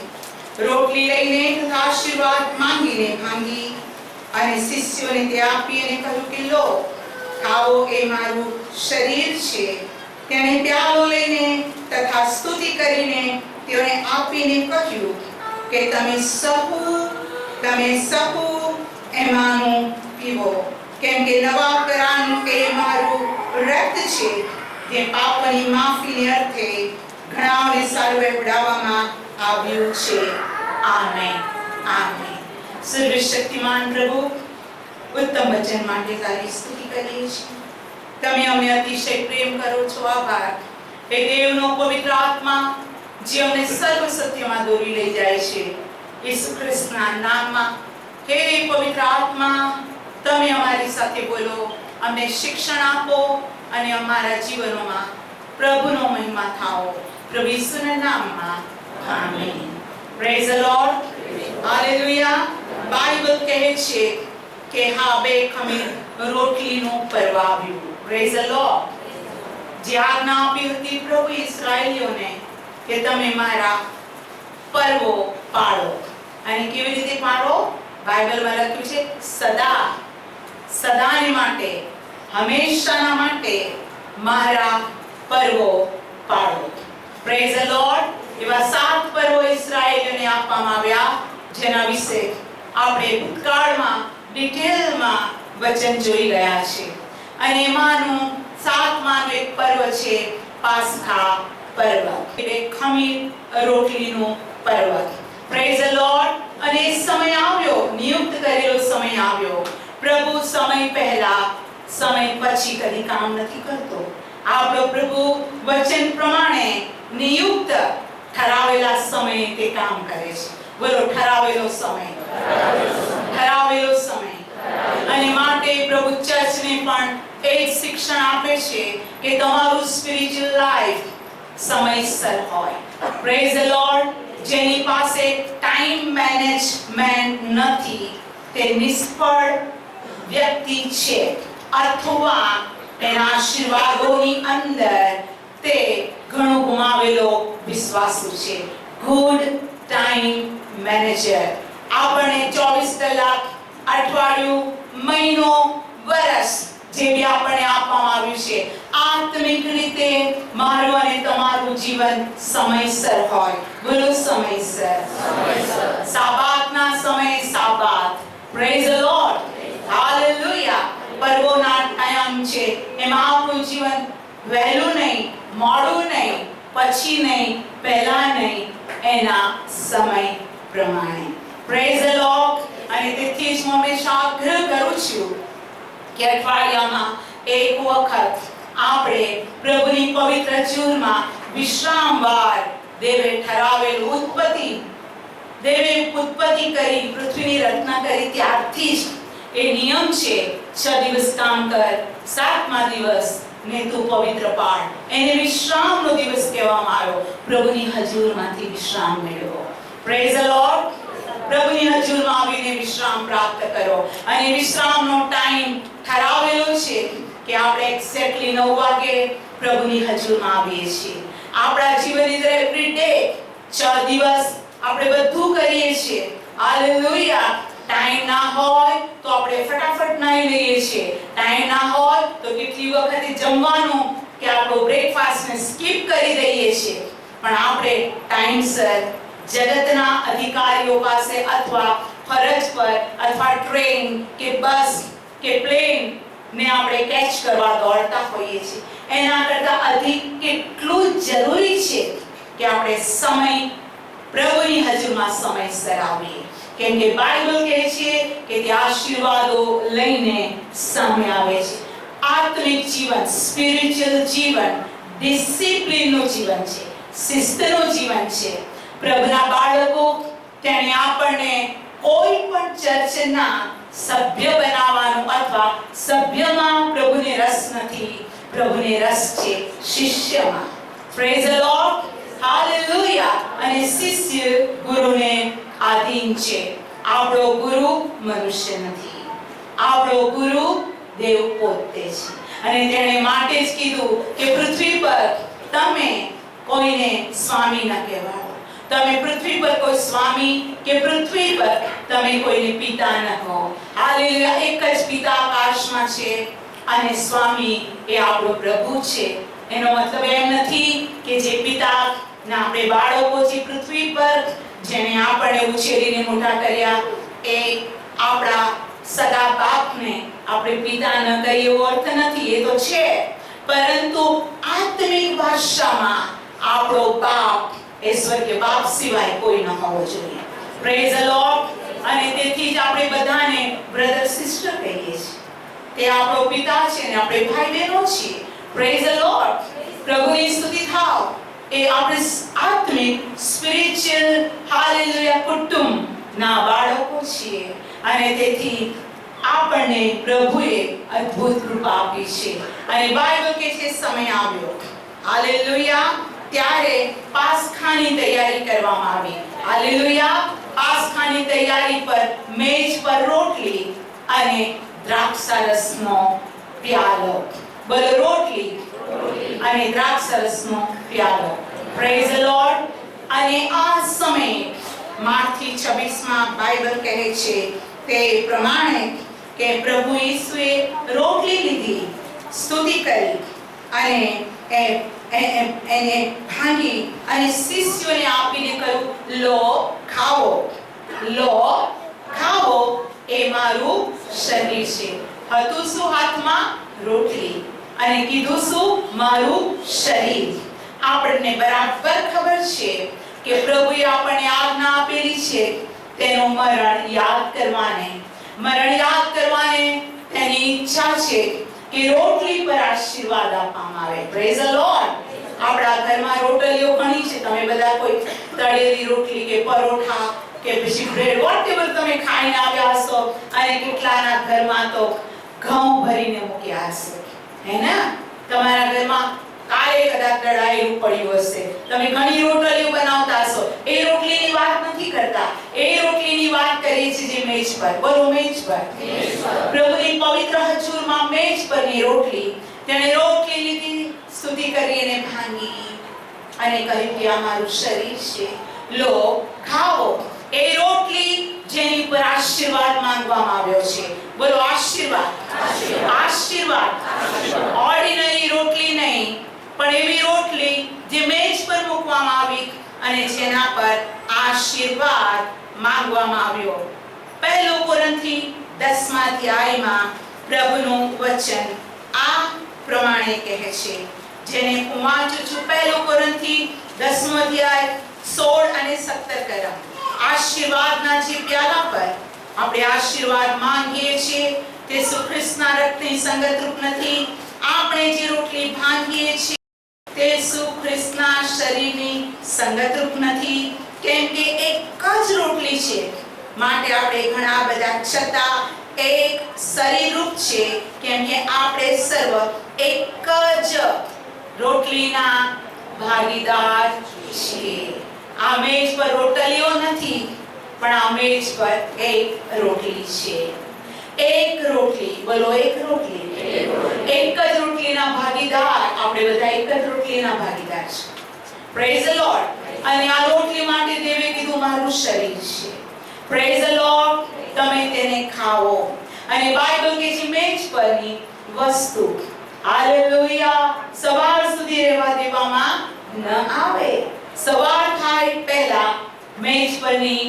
રોટલી લઈને આશીર્વાદ માંગીને ભાંગી અને શિષ્યોને તે આપી અને કહ્યું કે લો, ખાઓ, એ મારું શરીર છે. તેણે પ્યાલો લઈને તથા સ્તુતિ કરીને તેઓને આપીને કહ્યું કે તમે સહુ એમાંનું પીવો, કેમ કે નવા કરારનું એ મારું રક્ત છે, જે પાપની માફીને અર્થે ઘણાઓને સારવાર ઉડાવવામાં આવ્યું છે. Amen, amen. સર્વશક્તિમાન પ્રભુ, ઉત્તમ વચન માટે તારી સ્તુતિ કરીએ છીએ. તમે અમને અતિશય પ્રેમ કરો છો. આભાર. હે દેવનો પવિત્ર આત્મા, જે અમને સર્વ સત્યમાં દોરી લઈ જાય છે, ઈસુ ખ્રિસ્તના નામમાં, હે પવિત્ર આત્મા, તમે અમારી સાથે બોલો, અમને શિક્ષણ આપો અને અમારા જીવનોમાં પ્રભુનો મહિમા થાઓ. પ્રભુ ઈસુના નામમાં, amen. Praise the Lord. Hallelujah. Bible કહે છે કે હા, બે ખમીર રોટલીનું પર્વ આવ્યું. Praise the lord. જે આજ્ઞા આપી હતી પ્રભુ ઇસ્રાએલીઓને કે તમે મારા પર્વો પાળો. અને કેવી રીતે પાળો? બાઇબલમાં લખ્યું છે સદાને માટે, હંમેશાના માટે મારા પર્વો પાળો. Praise the Lord. એવા 7 પર્વો ઇસ્રાએલીઓને આપવામાં આવ્યા, જેના વિશે આપણે ભૂતકાળમાં ડિટેલમાં વચન જોઈ ગયા છે. અને એમાંનું 7માનું એક પર્વ છે પાસ્ખા પર્વ, એટલે ખમીર રોટલીનું પર્વ. Praise the Lord. અને સમય આવ્યો, નિયુક્ત કરેલો સમય આવ્યો. પ્રભુ સમય પહેલા, સમય પછી કદી કામ નથી કરતો. આપણો પ્રભુ વચન પ્રમાણે નિયુક્ત ઠરાવેલા સમયે તે કામ કરે છે. બોલો, ઠરાવેલો સમય. અને માટે પ્રભુ ચર્ચને પણ એ જ શિક્ષણ આપે છે કે તમારું સ્પિરિચ્યુઅલ લાઈફ સમયસર હોય. Praise the lord. જેની પાસે ટાઈમ મેનેજમેન્ટ નથી તે નિષ્ફળ વ્યક્તિ છે, અથવા તેના આશીર્વાદોની અંદર તે ઘણો ગુમાવેલો વિશ્વાસુ છે. ગુડ ટાઈમ મેનેજર આપણને 24 કલાક, અઠવાડિયું, મહિનો, વર્ષ જે બી આપણને આપવામાં આવ્યું છે, આત્મિક રીતે મારું અને તમારું જીવન સમયસર હોય. બોલો, સમયસર. સાબાતના સમયે સાબાત. Praise the Lord. હાલેલુયા. પર્વોના ટાઈમ છે એમાં આપણું જીવન વહેલું નહીં, મોડું નહીં, પછી નહીં, પહેલા નહીં, એના સમય પ્રમાણે. Praise the Lord. અને તેથી જ હું હંમેશા આગ્રહ કરું છું કે અઠવાડિયામાં એક વખત આપણે પ્રભુની પવિત્ર હજુરમાં વિશ્રામવાર દેવે ઠરાવેલું ઉત્પત્તિ કરી પૃથ્વીની રચના કરી ત્યારથી જ એ નિયમ છે 6 દિવસ કામ કર, 7મા દિવસ ને તું પવિત્ર પાડ. એને વિશ્રામનો દિવસ કહેવામાં આવ્યો. પ્રભુની હજુરમાંથી વિશ્રામ મેળવો. Praise the lord. પ્રભુની હજુરમાં આવીને વિશ્રામ પ્રાપ્ત કરો. અને વિશ્રામનો ટાઈમ ઠરાવેલો છે કે આપણે એક્ઝેક્ટલી 9 વાગે પ્રભુની હજુરમાં આવીએ છીએ. આપણા જીવનની અંદર એવરી ડે 6 દિવસ આપણે બધું કરીએ છીએ. હાલેલુયા. ટાઈમ ના હોય તો આપણે ફટાફટ નાઈ લઈએ છીએ. ટાઈમ ના હોય તો કેટલી વખતે જમવાનું કે આપણો બ્રેકફાસ્ટને સ્કીપ કરી દઈએ છીએ. પણ આપણે ટાઈમસર જગતના અધિકારીઓ પાસે અથવા ફરજ પર અથવા ટ્રેન કે બસ કે પ્લેન ને આપણે કેચ કરવા દોડતા હોઈએ છીએ. એના કરતાં અધિક કેટલું જરૂરી છે કે આપણે સમય પ્રભુની હજુરમાં સમયસર આવીએ. કેમ કે બાઇબલ કહે છે કે તે આશીર્વાદો લઈને સામે આવે છે. આત્મિક જીવન, સ્પિરિચ્યુઅલ જીવન ડિસિપ્લિનનું જીવન છે, શિસ્તનું જીવન છે. પ્રભુના બાળકો, તેણે આપણને કોઈ પણ ચર્ચના સભ્ય બનાવવાનું અથવા સભ્યમાં પ્રભુને રસ નથી. પ્રભુને રસ છે શિષ્યમાં. Praise the Lord. હાલેલુયા. અને શિષ્ય ગુરુને આધીન છે. આપણો ગુરુ મનુષ્ય નથી, આપણો ગુરુ દેવ પોતે છે. અને તેણે માટે જ કીધું કે પૃથ્વી પર તમે કોઈને સ્વામી ન કહેવાય. તમે પૃથ્વી પર કોઈ સ્વામી કે પૃથ્વી પર તમે કોઈને પિતા ન કહો. હાલેલુયા. એક જ પિતા આકાશમાં છે અને સ્વામી એ આપણો પ્રભુ છે. એનો મતલબ એમ નથી કે જે પિતા ના આપણે બાળકો જે પૃથ્વી પર જેને આપણને ઉછેરીને મોટા કર્યા એ આપણા સગા બાપને આપણે પિતા ન કહીએ એવો અર્થ નથી. એ તો છે, પરંતુ આત્મિક ભાષામાં આપણો બાપ એ સ્વર્ગીય બાપ સિવાય કોઈ ન હોવો જોઈએ. Praise the Lord. અને તેથી જ આપણે બધાને બ્રધર સિસ્ટર કહીએ છીએ. તે આપણો પિતા છે ને આપણે ભાઈ બહેનો છીએ. Praise the lord. પ્રભુની સ્તુતિ થાવ. એ આપણે આત્મિક સ્પિરિચ્યુઅલ હાલેલુયા કુટુંબના બાળકો છીએ. અને તેથી આપણને પ્રભુએ અદ્ભુત કૃપા આપી છે. અને બાઇબલ કહે છે સમય આવ્યો, હાલેલુયા, ત્યારે પાસખાની તૈયારી કરવામાં આવી. હાલેલુયા. પાસખાની તૈયારી પર મેજ પર રોટલી અને દ્રાક્ષરસનો પ્યાલો. બોલો, રોટલી અને દ્રાક્ષરસનો પ્યાલો. Praise the Lord. અને આ સમયે માથી 26માં બાઇબલ કહે છે તે પ્રમાણે કે પ્રભુ ઈસુએ રોટલી લીધી, સ્તુતિ કરી અને એને ભાંગી અને શિષ્યોને આપીને કહ્યું, લો ખાઓ, લો ખાઓ, એ મારું શરીર છે. હતું શું હાથમાં? રોટલી. અને કીધું શું? મારું શરીર. આપણને બરાબર ખબર છે કે પ્રભુએ આપણને આજ્ઞા આપેલી છે તેનું મરણ યાદ કરવાને. તેની ઈચ્છા છે કે રોટલી પર આશીર્વાદ આપવામાં આવે. Praise the lord. આપણા ઘરમાં રોટલીઓ ઘણી છે. તમે બધા કોઈ તળેલી રોટલી કે પરોઠા કે પછી બ્રેડ વોટેવર તમે ખાઈને આવ્યા હશો અને કેટલાના ઘરમાં તો ઘઉં ભરીને મૂક્યા હશે, હે ને? તમારા ઘરમાં કાલે કદાચ દળાયેલું પડ્યું હશે. તમે ઘણી રોટલીઓ બનાવતા હશો. એ રોટલીની વાત નથી કરતા. એ રોટલીની વાત કરીએ છીએ જે મેજ પર. બોલો, મેજ પર. પ્રભુની પવિત્ર હજુરમાં મેજ પરની રોટલી. તેણે રોટલી લીધી, સ્તુતિ કરી અને ભાંગી અને કહ્યું કે આ મારું શરીર છે, લો ખાઓ. એ રોટલી જેની પર આશીર્વાદ માંગવામાં આવ્યો છે. બોલો, આશીર્વાદ. આશીર્વાદ. ઓર્ડિનરી રોટલી નહીં, પણ એવી રોટલી જે મેજ પર મૂકવામાં આવી અને જેના પર આશીર્વાદ માંગવામાં આવ્યો. 1 કોરિન્થી 10મા અધ્યાયમાં પ્રભુનું વચન આ પ્રમાણે કહે છે, જેને હું વાંચું છું, 1 કોરિન્થી 10 અધ્યાય 16 અને 17 કલમ. આશીર્વાદના જે પ્યાલા પર આપણે આશીર્વાદ માંગીએ છીએ તે ઈસુ ખ્રિસ્તના રક્તની સંગતરૂપ નથી. આપણે જે રોટલી ભાંગીએ છીએ તે ઈસુ ખ્રિસ્તના શરીરની સંગતરૂપ નથી, કેમ કે એક જ રોટલી છે. માટે આપણે ઘણા બધા છતાં એક શરીરરૂપ છે, કેમ કે આપણે સર્વ એક જ રોટલીના ભાગીદાર છીએ. આ મેજ પર રોટલીઓ નથી, પણ આ મેજ પર એક રોટલી છે. એક રોટલી, બોલો એક રોટલી. એક જ રોટલીના ભાગીદાર. આપણે બધા એક જ રોટલીના ભાગીદાર છે. Praise the Lord. અને આ રોટલી માટે દેવે કીધું મારું શરીર છે. Praise the lord. તમે તેને ખાઓ. અને બાઇબલ કહે છે મેજ પરની વસ્તુ હાલેલુયા સવાર સુધી રહેવા દેવામાં ન આવે. સવાર થાય પહેલા મેજ પરની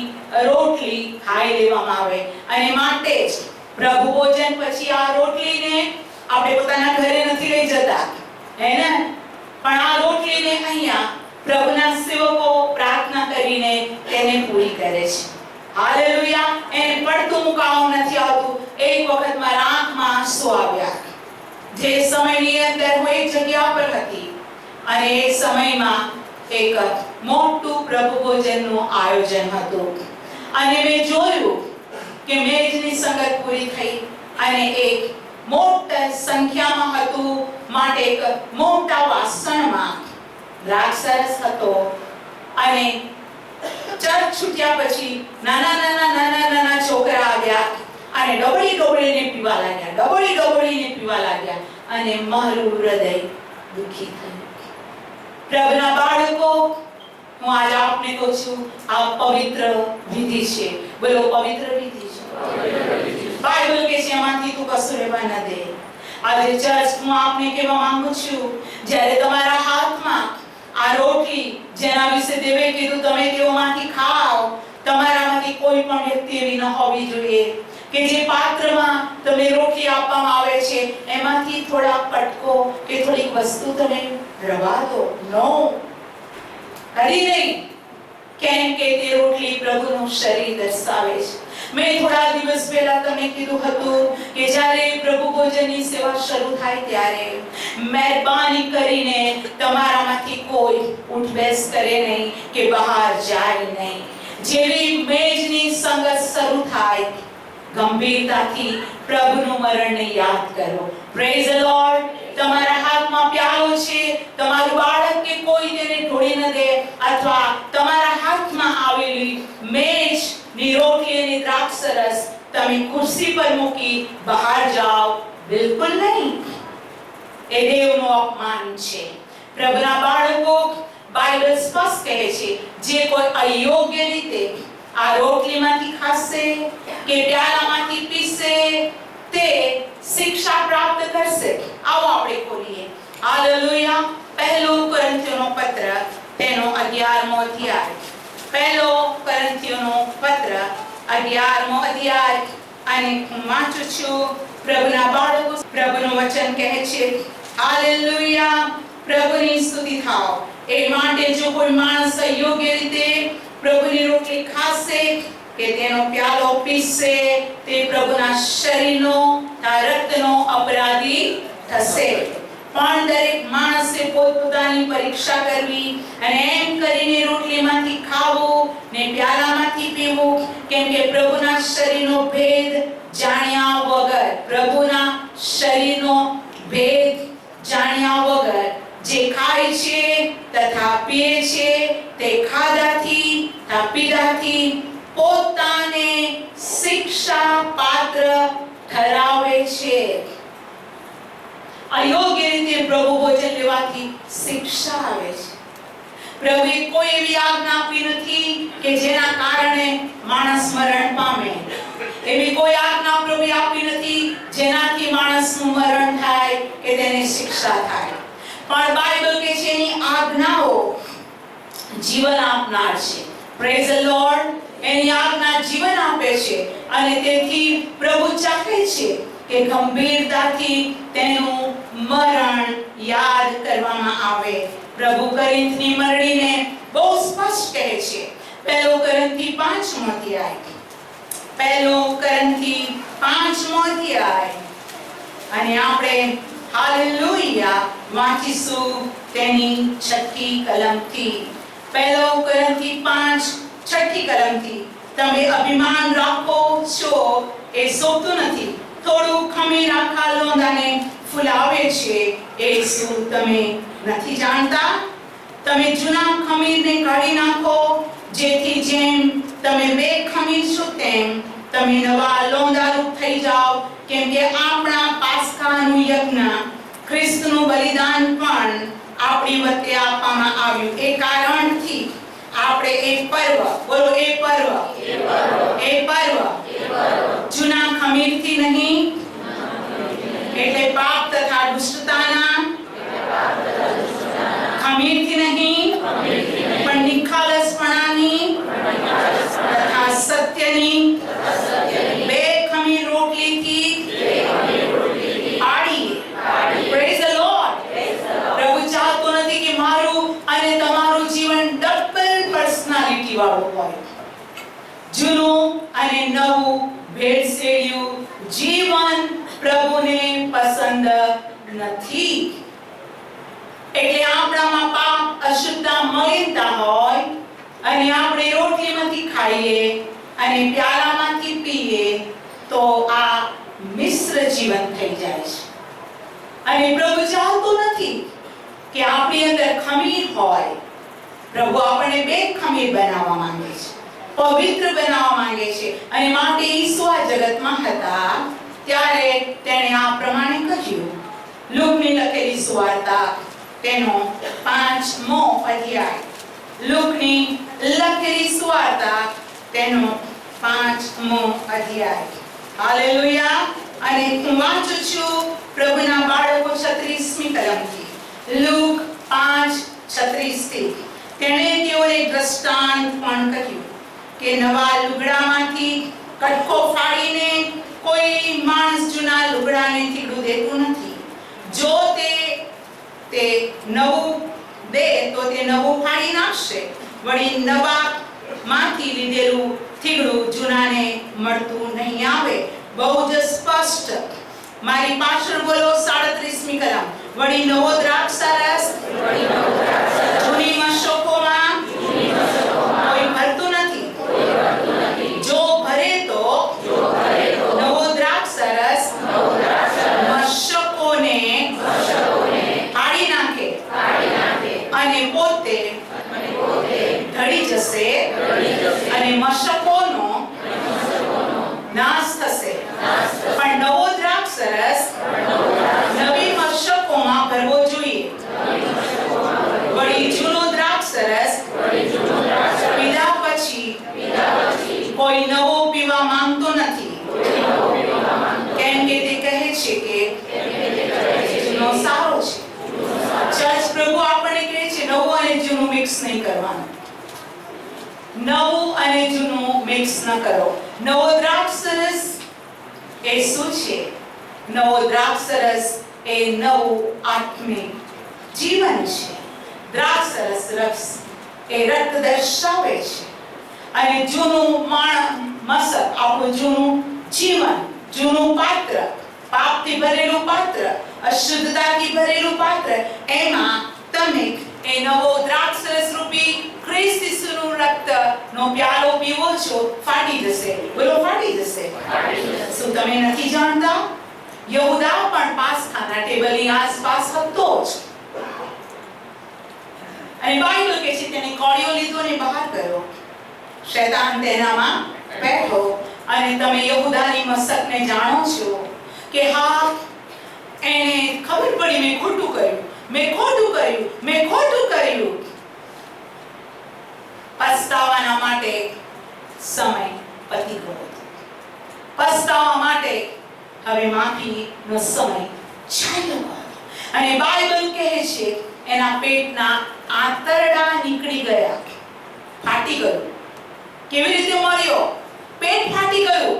રોટલી ખાઈ લેવામાં આવે. અને માટે જ પ્રભુ ભોજન પછી આ રોટલીને આપણે પોતાના ઘરે નથી લઈ જતા, હે ને? પણ આ રોટલીને અહીંયા પ્રભુના સેવકો પ્રાર્થના કરીને તેને પૂરી કરે છે. હાલેલુયા. એને પડતું મુકાવવું નથી આવતું. એક વખત મારા આંખમાં આંસુ આવ્યા. જે સમયની અંદર હું એક જગ્યા પર હતી અને એ સમયમાં એક મોટું પ્રભુ ભોજનનું આયોજન હતું અને મેં જોયું કે મેજની સંગત પૂરી થઈ અને એક મોટા સંખ્યામાં હતું. માટે એક મોટા વાસણમાં દ્રાક્ષરસ હતો અને ચર્ચ છૂટ્યા પછી નાના છોકરા આવ્યા અને ડબડીને પીવા લાગ્યા અને મારું હૃદય દુખી થયું. પ્રભુના બાળકો, હું આજ આપને કહું છું, આ પવિત્ર વિધિ છે. બોલો પવિત્ર વિધિ છે. બાઇબલ કહે છે એમાંથી તું કશું રહેવા ન દે. આજે ચર્ચ હું આપને કહેવા માંગુ છું, જ્યારે તમારા હાથમાં આ રોટલી જેના વિશે દેવે કીધું તમે તેઓમાંથી ખાઓ, તમારામાંથી કોઈ પણ વ્યક્તિ એવી ન હોવી જોઈએ કે જે પાત્રમાં તમને રોટલી આપવામાં આવે છે એમાંથી થોડા કટકો કે થોડીક વસ્તુ તમે રવા દો. નો, કરી નહીં. કેમ કે તે રોટલી પ્રભુનું શરીર દર્શાવે છે. મેં થોડા દિવસ પહેલા તમને કીધું હતું કે જ્યારે પ્રભુ ભોજનની સેવા શરૂ થાય ત્યારે મહેરબાની કરીને તમારામાંથી કોઈ ઉઠ બેસ કરે નહીં કે બહાર જાય નહીં. જેવી મેજની સંગત શરૂ થાય ગંભીરતાથી પ્રભુનું મરણને યાદ કરો. Praise the lord. તમારા હાથમાં પ્યાલો છે, તમારું બાળક કે કોઈ તેને ઢોળી ન દે, અથવા તમારા હાથમાં આવેલી મેજની રોટલી અને દ્રાક્ષરસ તમે ખુરશી પર મૂકી બહાર જાઓ, બિલકુલ નહીં. એ દેવનું અપમાન છે. પ્રભુના બાળકો, બાઇબલ સ્પષ્ટ કહે છે જે કોઈ અયોગ્ય રીતે આ રોટલીમાંથી ખાશે કે પ્યાલામાંથી પીશે તે શિક્ષા પ્રાપ્ત કરશે. આવો આપણે ખોલીએ. હાલેલુયા. 1 કોરિન્થીયોનો પત્ર તેનો 11મો અધ્યાય. 1 કોરિન્થીયોનો પત્ર 11મો અધ્યાય અને હું વાંચું છું. પ્રભુના બાળકો, પ્રભુનું વચન કહે છે હાલેલુયા. પ્રભુની સ્તુતિ થાઓ. એ માટે જો કોઈ માણસ યોગ્ય રીતે પ્રભુની રોટલી ખાશે કે તેનો પ્યાલો પીશે તે પ્રભુના શરીરનો રક્તનો અપરાધી થશે. પણ દરેક માણસે પોતપોતાની પરીક્ષા કરવી અને એમ કરીને રોટલીમાંથી ખાવું ને પ્યાલામાંથી પીવું, કેમ કે પ્રભુના શરીરનો ભેદ જાણ્યા વગર, પ્રભુના શરીરનો ભેદ જાણ્યા વગર જે ખાય છે તથા પીએ છે તે ખાધાથી પીધાથી પોતાને શિક્ષા પાત્ર ઠરાવે છે. અયોગ્ય રીતે પ્રભુ ભોજન લેવાથી શિક્ષા આવે છે. પ્રભુએ કોઈ એવી આજ્ઞા આપી નથી કે જેના કારણે માણસ મરણ પામે. એવી કોઈ આજ્ઞા પ્રભુએ આપી નથી જેનાથી માણસનું મરણ થાય કે તેને શિક્ષા થાય. પણ બાઇબલ કહે છે એની આજ્ઞાઓ જીવન આપનાર છે. Praise the lord. એની આજ્ઞા જીવન આપે છે અને તેથી પ્રભુ ચાહે છે કે ગંભીરતાથી તેનું મરણ યાદ કરવામાં આવે. પ્રભુ કોરિન્થની મંડળીને બહુ સ્પષ્ટ કહે છે. પહેલો કોરિન્થી 5મો અધ્યાય, પહેલો કોરિન્થી 5મો અધ્યાય, અને આપણે હાલેલુયા વાંચીશું તેની 6ઠી કલમથી. પહેલો કોરિન્થી 5 6ઠી કલમથી. તમે અભિમાન રાખો છો એ શોભતું નથી. થોડું ખમીર આખા લોંદાને ફૂલાવે છે એ શું તમે નથી જાણતા? તમે જૂના ખમીરને કાઢી નાખો, જેથી જેમ તમે બે ખમીર છો તેમ તમે નવા લોંદારૂપ થઈ જાઓ. કેમ કે આપણા પાસ્કાનું યજ્ઞ, ખ્રિસ્તનું બલિદાન પણ આપણી વચ્ચે આપવામાં આવ્યું. એ કારણથી આપણે એક પર્વ, બોલો એ પર્વ, જૂના ખમીરથી નહીં, એટલે પાપ તથા દુષ્ટતાના ખમીરથી નહીં, પણ નિખાલસપણાની તથા સત્યની બે ખમીર રોટલીથી પાડીએ. Praise the lord. પ્રભુ ચાહતો નથી કે મારું અને તમારું જીવન ડબલ પર્સનાલિટી વાળું હોય. જૂનું અને નવું ભેળસેળ્યું જીવન પ્રભુને પસંદ નથી. એટલે આપણામાં પાપ, અશુદ્ધતા, મલિનતા હોય અને આપણે રોટલીમાંથી ખાઈએ અને પ્યાલામાંથી પીએ તો આ મિશ્ર જીવન થઈ જાય છે. અને પ્રભુ ચાહતો નથી કે આપણી અંદર ખમીર હોય. પ્રભુ આપણને બે ખમીર બનાવવા માંગે છે, પવિત્ર બનાવવા માંગે છે. અને માટે ઈસુ આ જગતમાં હતા ત્યારે તેણે આ પ્રમાણે કહ્યું. લૂકની લખેલી સુવાર્તા તેનો 5મો અધ્યાય, લૂકની લખેલી સુવાર્તા તેનો 5મો અધ્યાય. હાલેલુયા. અને હું વાંચું છું પ્રભુના બાળકો 36મી કલમથી. લૂક 5:36 તેણે તેઓને દ્રષ્ટાંત પણ કહ્યું કે નવા લુગડામાંથી કટકો ફાડીને કોઈ માણસ જૂના લુગડાને થીગડું દેતું નથી. જો તે નવું દે તો તે નવું ફાડી નાખશે. વળી નવા માંથી લીધેલું થીગડું જૂનાને મળતું નહીં આવે. બહુ જ સ્પષ્ટ. મારી પાછળ બોલો 37મી કલમ. વળી નવો દ્રાક્ષરસ જૂની મશકોમાં કોઈ ભરતું નથી. જો ભરે તો નવો દ્રાક્ષરસ મશકોને ફાડી નાખે અને પોતે ઢળી જશે અને મશકોનો નાશ થશે. પણ નવો દ્રાક્ષરસ નવી મશકોમાં ભરવો જોઈએ. વળી જૂનો દ્રાક્ષરસ પીધા પછી કોઈ નવો પીવા માંગતો નથી, કેમ કે તે કહે છે કે જૂનો સારો છે. ચર્ચ પ્રભુ આપણને કહે છે નવું અને જૂનું મિક્સ નહીં કરવાનું. નવું અને જૂનું મિક્સ ન કરો. નવો દ્રાક્ષરસ એ શું છે? નવો દ્રાક્ષરસ એ નવું આત્મિક જીવન છે. દ્રાક્ષરસ રસ એ રક્ત દર્શાવે છે. અને જૂનું મસક, આપણું જૂનું જીવન, જૂનું પાત્ર, પાપથી ભરેલું પાત્ર, અશુદ્ધતાથી ભરેલું પાત્ર, એમાં તમે એ નવો દ્રાક્ષરસ રૂપી ખ્રિસ્ત ઈસુનું રક્તનો પ્યાલો પીવો છો, ફાટી જશે. બોલો ફાટી જશે. શું તમે નથી જાણતા? યહૂદા પણ પાસખાના ટેબલની આસપાસ હતો જ. અને બાઇબલ કહે છે તેને કોળિયો લીધો અને બહાર ગયો. શૈતાન તેનામાં બેઠો. અને તમે યહૂદાની મસકને જાણો છો કે હા, એને ખબર પડી મેં ખોટું કર્યું, મેં ખોટું કર્યું. પસ્તાવાના માટે સમય પતી ગયો. પસ્તાવા માટે હવે માફીનો સમય ચાલ્યો ગયો. અને બાઇબલ કહે છે એના પેટના આંતરડા નીકળી ગયા, ફાટી ગયું. કેવી રીતે મળ્યો? પેટ ફાટી ગયું.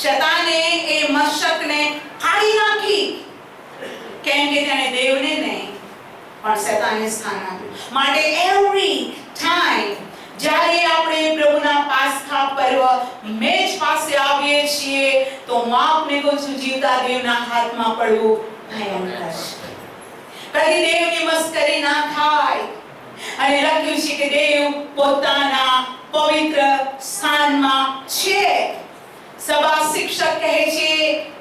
શૈતાને એ મશકને ફાડી નાખી, કેમ કે તેણે દેવને નહીં પણ શૈતાનને સ્થાન આપ્યું. માટે એવરી ટાઈમ જ્યારે આપણે પ્રભુના પાસખા પર્વ મેજ પાસે આવીએ છીએ તો હું આપને કહું છું, જીવતા દેવના હાથમાં પડવું ભયંકર છે. કદી દેવની મસ્કરી ના થાય. અને લખ્યું છે કે દેવ પોતાના પવિત્ર સ્થાનમાં છે. સભા શિક્ષક કહે છે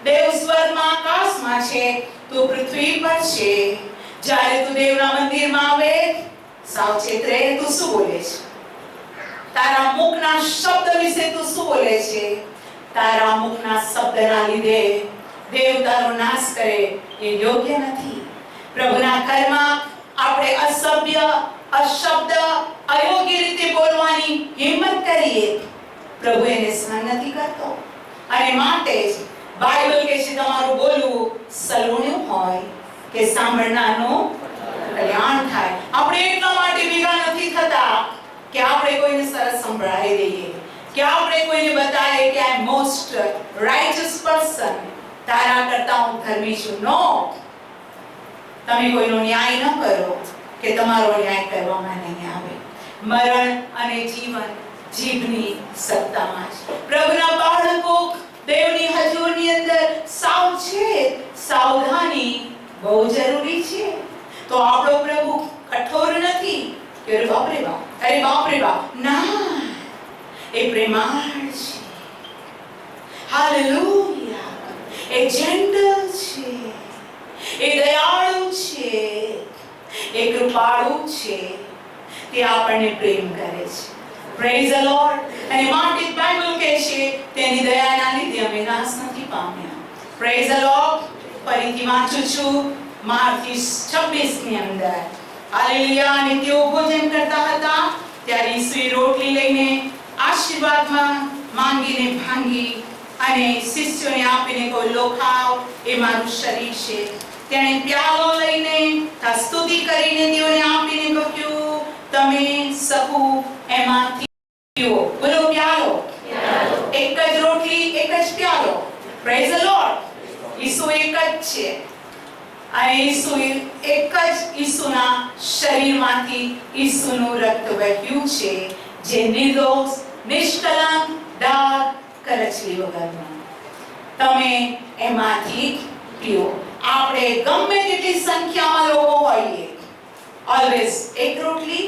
દેવ સ્વર્ગમાં આકાશમાં છે, તું પૃથ્વી પર છે. જ્યારે તું દેવના મંદિરમાં આવે સાવચેત રહે. તું શું બોલે છે? તારા મુખના શબ્દ વિશે તું શું બોલે છે? તારા મુખના શબ્દના લીધે દેવ તારો નાશ કરે એ યોગ્ય નથી. પ્રભુના ઘરમાં આપણે અસભ્ય, અશબ્દ, અયોગ્ય રીતે બોલવાની હિંમત કરીએ, પ્રભુ એને સહન નથી કરતો. અને માટે જ બાઇબલ કહે છે તમારું બોલવું સલૂણ્યું હોય કે સાંભળનારનું કલ્યાણ થાય. આપણે એટલા માટે ભેગા નથી થતા કે આપણે કોઈને સરસ સંભળાવી દઈએ, કે આપણે કોઈને બતાવીએ કે આઈ એમ મોસ્ટ રાઇચસ પર્સન, તારા કરતા હું ધર્મી છું. નો, તમે કોઈનો ન્યાય ન કરો કે તમારો ન્યાય કરવામાં નહીં આવે. મરણ અને જીવન જીભની સત્તામાં છે. પ્રભુના બાળકો દેવની હજુરની અંદર સાવચેત, સાવધાની બહુ જરૂરી છે. તો આપણો પ્રભુ કઠોર નથી કે અરે બાપ રે બાપ, અરે બાપ રે બાપ. ના, એ પ્રેમાળ છે. હાલેલુયા. એ જેન્ટલ છે, એ દયાળુ છે, એ કૃપાળુ છે. તે આપણને પ્રેમ કરે છે. Praise the Lord. અને માટે બાઇબલ કહે છે તેની દયાના લીધે અમે નાશ નથી પામ્યા. Praise the lord. ફરીથી વાંચું છું માર્કસ 26 ની અંદર. હાલેલુયા. અને તેઓ ભોજન કરતા હતા ત્યારે ઈસુએ રોટલી લઈને આશીર્વાદમાં માંગીને ભાંગી અને શિષ્યોને આપીને કહ્યું, લો ખાઓ, એ મારું શરીર છે. તેણે પ્યાલો લઈને સ્તુતિ કરીને તેઓને આપીને કહ્યું, તમે સહુ એમાંથી પીઓ. બોલો પ્યાલો. એક જ રોટલી, એક જ પ્યાલો. Praise the Lord. ઈસુ એક જ છે. અને ઈસુ એક જ ઈસુના શરીરમાંથી ઈસુનું રક્ત વહેયું છે, જે નિર્દોષ, નિષ્કલંક, ડાઘ, કરચલી વગરનું. તમે એમાંથી પીઓ. આપણે ગમે તેટલી સંખ્યામાં લોકો હોઈએ, ઓલવેઝ એક રોટલી,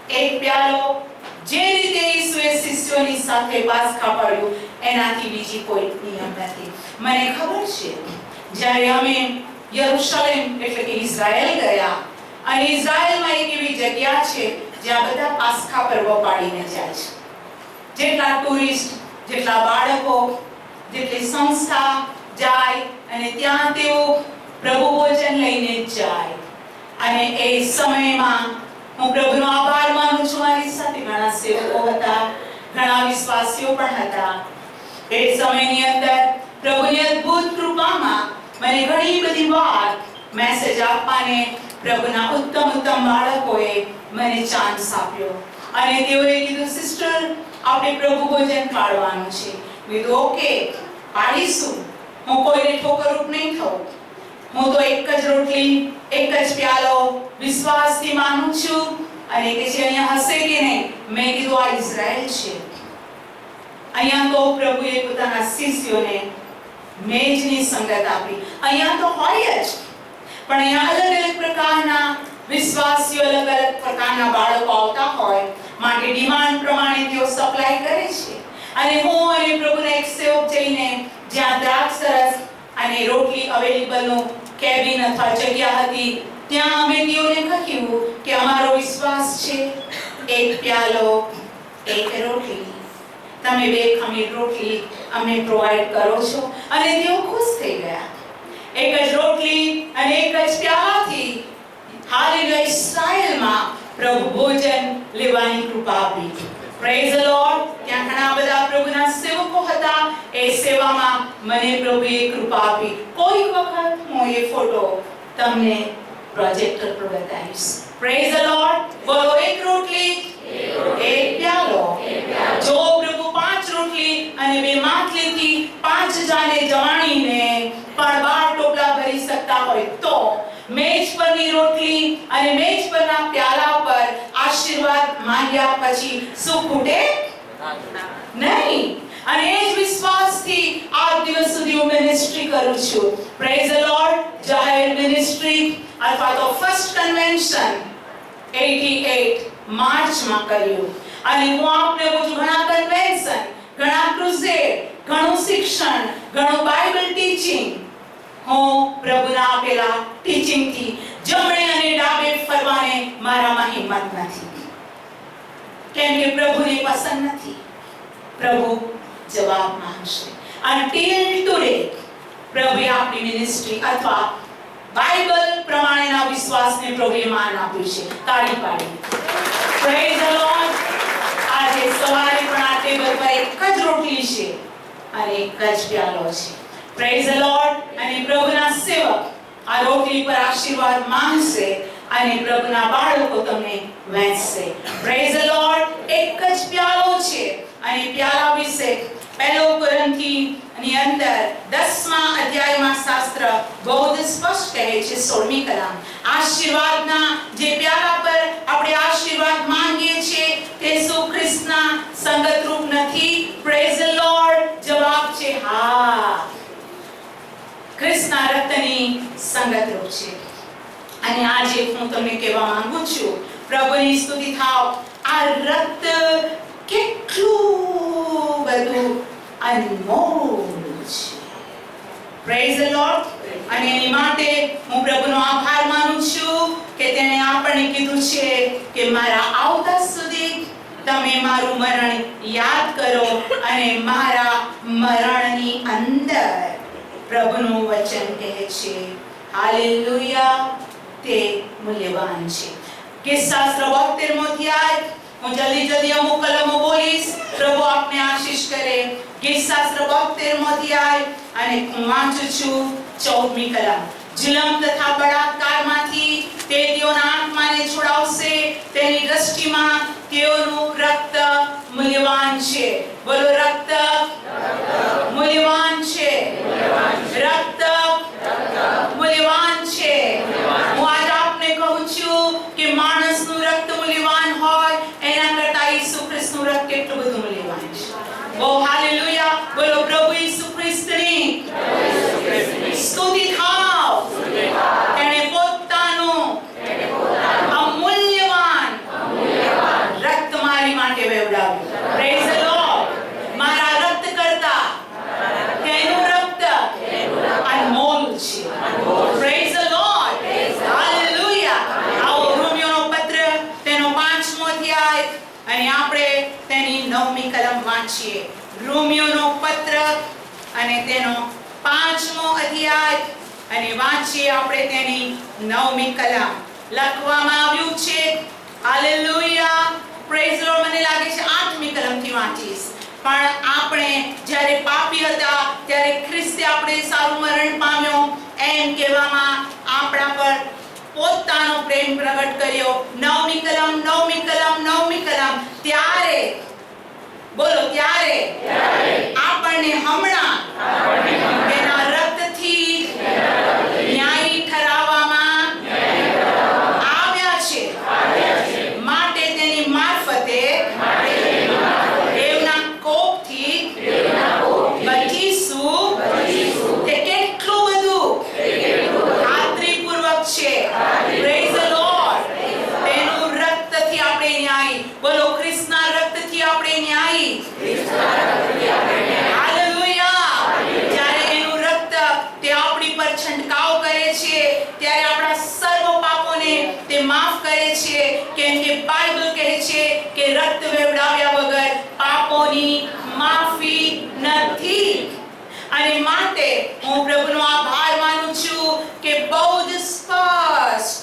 એક પ્યાલો, જે રીતે ઈસુએ શિષ્યોની સાથે પાસખા પાડ્યું એનાથી બીજી કોઈ નિયમ નથી. મને ખબર છે જ્યારે અમે યરુશલેમ એટલે કે ઇઝરાયલ ગયા, અને ઇઝરાયલમાં એક એવી જગ્યા છે જ્યાં બધા પાસખા પર્વ પાડીને જાય છે. જેટલા ટુરિસ્ટ, જેટલા બાળકો, જેટલી સંસ્થા જાય અને ત્યાં તેઓ પ્રભુ ભોજન લઈને જાય. અને એ સમયમાં હું પ્રભુનો આભાર માનું છું, મારી સાથે ઘણા સેવકો હતા, ઘણા વિશ્વાસીઓ પણ હતા. એ સમયની અંદર પ્રભુની અદ્ભુત કૃપામાં મને ઘણી બધી વાર મેસેજ આપવાને પ્રભુના ઉત્તમ બાળકોએ મને ચાન્સ આપ્યો. અને તેઓએ કીધું, સિસ્ટર આપણે પ્રભુ ભોજન પાડવાનું છે. મેં કીધું ઓકે, પાડીશું. હું કોઈને ઠોકરરૂપ નહીં થઉં. હું તો એક જ રોટલી, એક જ પ્યાલો વિશ્વાસથી માનું છું. અને કે છે અહીંયા હશે કે નહીં? મેં કીધું આ ઇઝરાયલ છે. અહીંયા તો પ્રભુએ પોતાના શિષ્યોને મેજની સંગત આપી. અહીંયા તો હોય જ, પણ અહીંયા અલગ અલગ પ્રકારના વિશ્વાસીઓ, અલગ અલગ પ્રકારના બાળકો આવતા હોય, માટે ડિમાન્ડ પ્રમાણે તેઓ સપ્લાય કરે છે. અને હું અને પ્રભુના એક સેવક જઈને જ્યાં દ્રાક્ષ રસ અને રોટલી અવેલેબલનું કેબિન અથવા જગ્યા હતી, ત્યાં અમે તેઓને કહ્યું કે અમારો વિશ્વાસ છે એક પ્યાલો, એક રોટલી, તમે 2 ખમીર રોટલી અમને પ્રોવાઈડ કરો છો. અને તેઓ ખુશ થઈ ગયા. એક જ રોટલી અને એક જ પ્યાલાથી હાલેલુયા ઇસ્રાયેલમાં પ્રભુ ભોજન લેવાની કૃપા આપી. Praise the lord. ત્યાં ઘણા બધા પ્રભુના સેવકો હતા. એ સેવામાં મને પ્રભુએ કૃપા આપી. કોઈક વખત હું એ ફોટો તમને પ્રોજેક્ટર પર બતાવીશ. Praise the lord. બોલો એક રોટલી, એક પ્યાલો. જો પ્રભુ 5 રોટલી અને 2 માટલીથી 5 પ્રજાને જમાડીને પણ 12 ટોપલા ભરી શકતા હોય તો મેજ પરની રોટલી અને મેજ પરના પ્યાલા પર આશીર્વાદ માંગ્યા પછી શું ખૂટે નહીં. અને એ જ વિશ્વાસથી આ દિવસ સુધી હું મિનિસ્ટ્રી કરું છું. Praise the lord. જાહેર મિનિસ્ટ્રી અથવા તો ફર્સ્ટ કન્વેન્શન 88 માર્ચમાં કર્યું. અને હું આપને બધું ઘણા કન્વેન્શન, ઘણા ક્રુસેડ, ઘણું શિક્ષણ, ઘણું બાઇબલ ટીચિંગ હું પ્રભુના આપેલા ટીચિંગથી જમણે અને ડાબે ફરવાને મારામાં હિંમત નથી, કેમ કે પ્રભુને પસંદ નથી. પ્રભુ જવાબ માંગશે. until today પ્રભુએ આપણી મિનિસ્ટ્રી અથવા બાઇબલ પ્રમાણેના વિશ્વાસને પ્રભુએ માન આપ્યું છે. તાળી પાડી. Praise the lord. આજે સવારે પણ આ ટેબલ પર એક જ રોટલી છે અને એક જ પ્યાલો છે. Praise the Lord. અને પ્રભુના સેવક આ રોટલી પર આશીર્વાદ માંગશે અને પ્રભુના બાળકો તમને વહેંચશે. Praise the lord. એક જ પ્યાલો છે અને પ્યાલા વિશે 1 કોરિન્થી ની અંદર 10મા અધ્યાયમાં શાસ્ત્ર બહુ જ સ્પષ્ટ કહે છે. 16મી કલમ. આશીર્વાદના જે પ્યાલા પર આપણે આશીર્વાદ માંગીએ છીએ તે શું ખ્રિસ્તના સંગતરૂપ નથી? Praise the lord. જવાબ છે હા, ખ્રિસ્તના રક્તની સંગતરૂપ છે. અને આજે હું તમને કહેવા માંગુ છું, પ્રભુની સ્તુતિ થાવ, આ રક્ત કેટલું બધું અનમોલ છે. Praise the Lord. અને એની માટે હું પ્રભુનો આભાર માનું છું કે તેણે આપણને કીધું છે કે મારા આવતા સુધી તમે મારું મરણ યાદ કરો. અને મારા મરણની અંદર પ્રભુનું વચન કહે છે હાલેલુયા, તે મૂલ્યવાન છે. કિસ્સાસ્ત્ર 72મો અધ્યાય. હું જલ્દી અમુક કલમો બોલીશ. પ્રભુ આપને આશીષ કરે. કિસ્સાસ્ત્ર 72મો અધ્યાય અને હું વાંચું છું 14મી કલમ. જુલમ તથા બળાત્કારમાંથી તે તેઓના આત્માને છોડાવશે. તેની દ્રષ્ટિમાં તેઓનું રક્ત મૂલ્યવાન છે. બોલો, રક્ત મૂલ્યવાન છે. રક્ત મૂલ્યવાન છે. હું આજ આપને કહું છું કે માણસનું રક્ત મૂલ્યવાન હોય એના કરતા ઈસુ ખ્રિસ્તનું રક્ત કેટલું બધું મૂલ્યવાન છે. ઓ હાલેલુયા. બોલો, પ્રભુ ઈસુ ખ્રિસ્તની સ્તુતિ થાવ. તેણે પોતાનું અમૂલ્યવાન રક્ત મારી માટે વહેવડાવ્યું. Praise the lord. મારા રક્ત કરતા તેનું રક્ત અનમોલ છે. Praise the Lord. હાલેલુયા. આવો રોમિયોનો પત્ર તેનો 5મો અધ્યાય અને આપણે તેની 9મી કલમ વાંચીએ. રોમિયોનો પત્ર અને તેનો 5મો અધ્યાય અને વાંચીએ આપણે તેની 9મી કલમ. લખવામાં આવ્યું છે હાલેલુયા. Praise the lord. મને લાગે છે 8મી કલમથી વાંચીશ. પણ આપણે જ્યારે પાપી હતા ત્યારે ખ્રિસ્તે આપણે સારું મરણ પામ્યો એમ કહેવામાં આપણા પર પોતાનો પ્રેમ પ્રગટ કર્યો. 9મી કલમ. ત્યારે બોલો, ત્યારે આપણને હમણાં તેના રક્તથી ન્યાયી ઠરાવવામાં આવ્યા છે. માટે તેની મારફતે દેવના કોપથી બચીશું. તે કેટલું બધું ખાતરીપૂર્વક છે. Praise the lord. તેનું રક્તથી આપણે ન્યાયી. બોલો, ખ્રિસ્તના રક્તથી આપણે ન્યાયી. હાલેલુયા. જ્યારે એનું રક્ત તે આપણી પર છંટકાવ કરે છે ત્યારે આપણા સર્વ પાપોને તે માફ કરે છે. કેમ કે બાઇબલ કહે છે કે રક્ત વહેવડાવ્યા વગર પાપોની માફી નથી. અને માટે હું પ્રભુનો આભાર માનું છું કે બહુ જ સ્પષ્ટ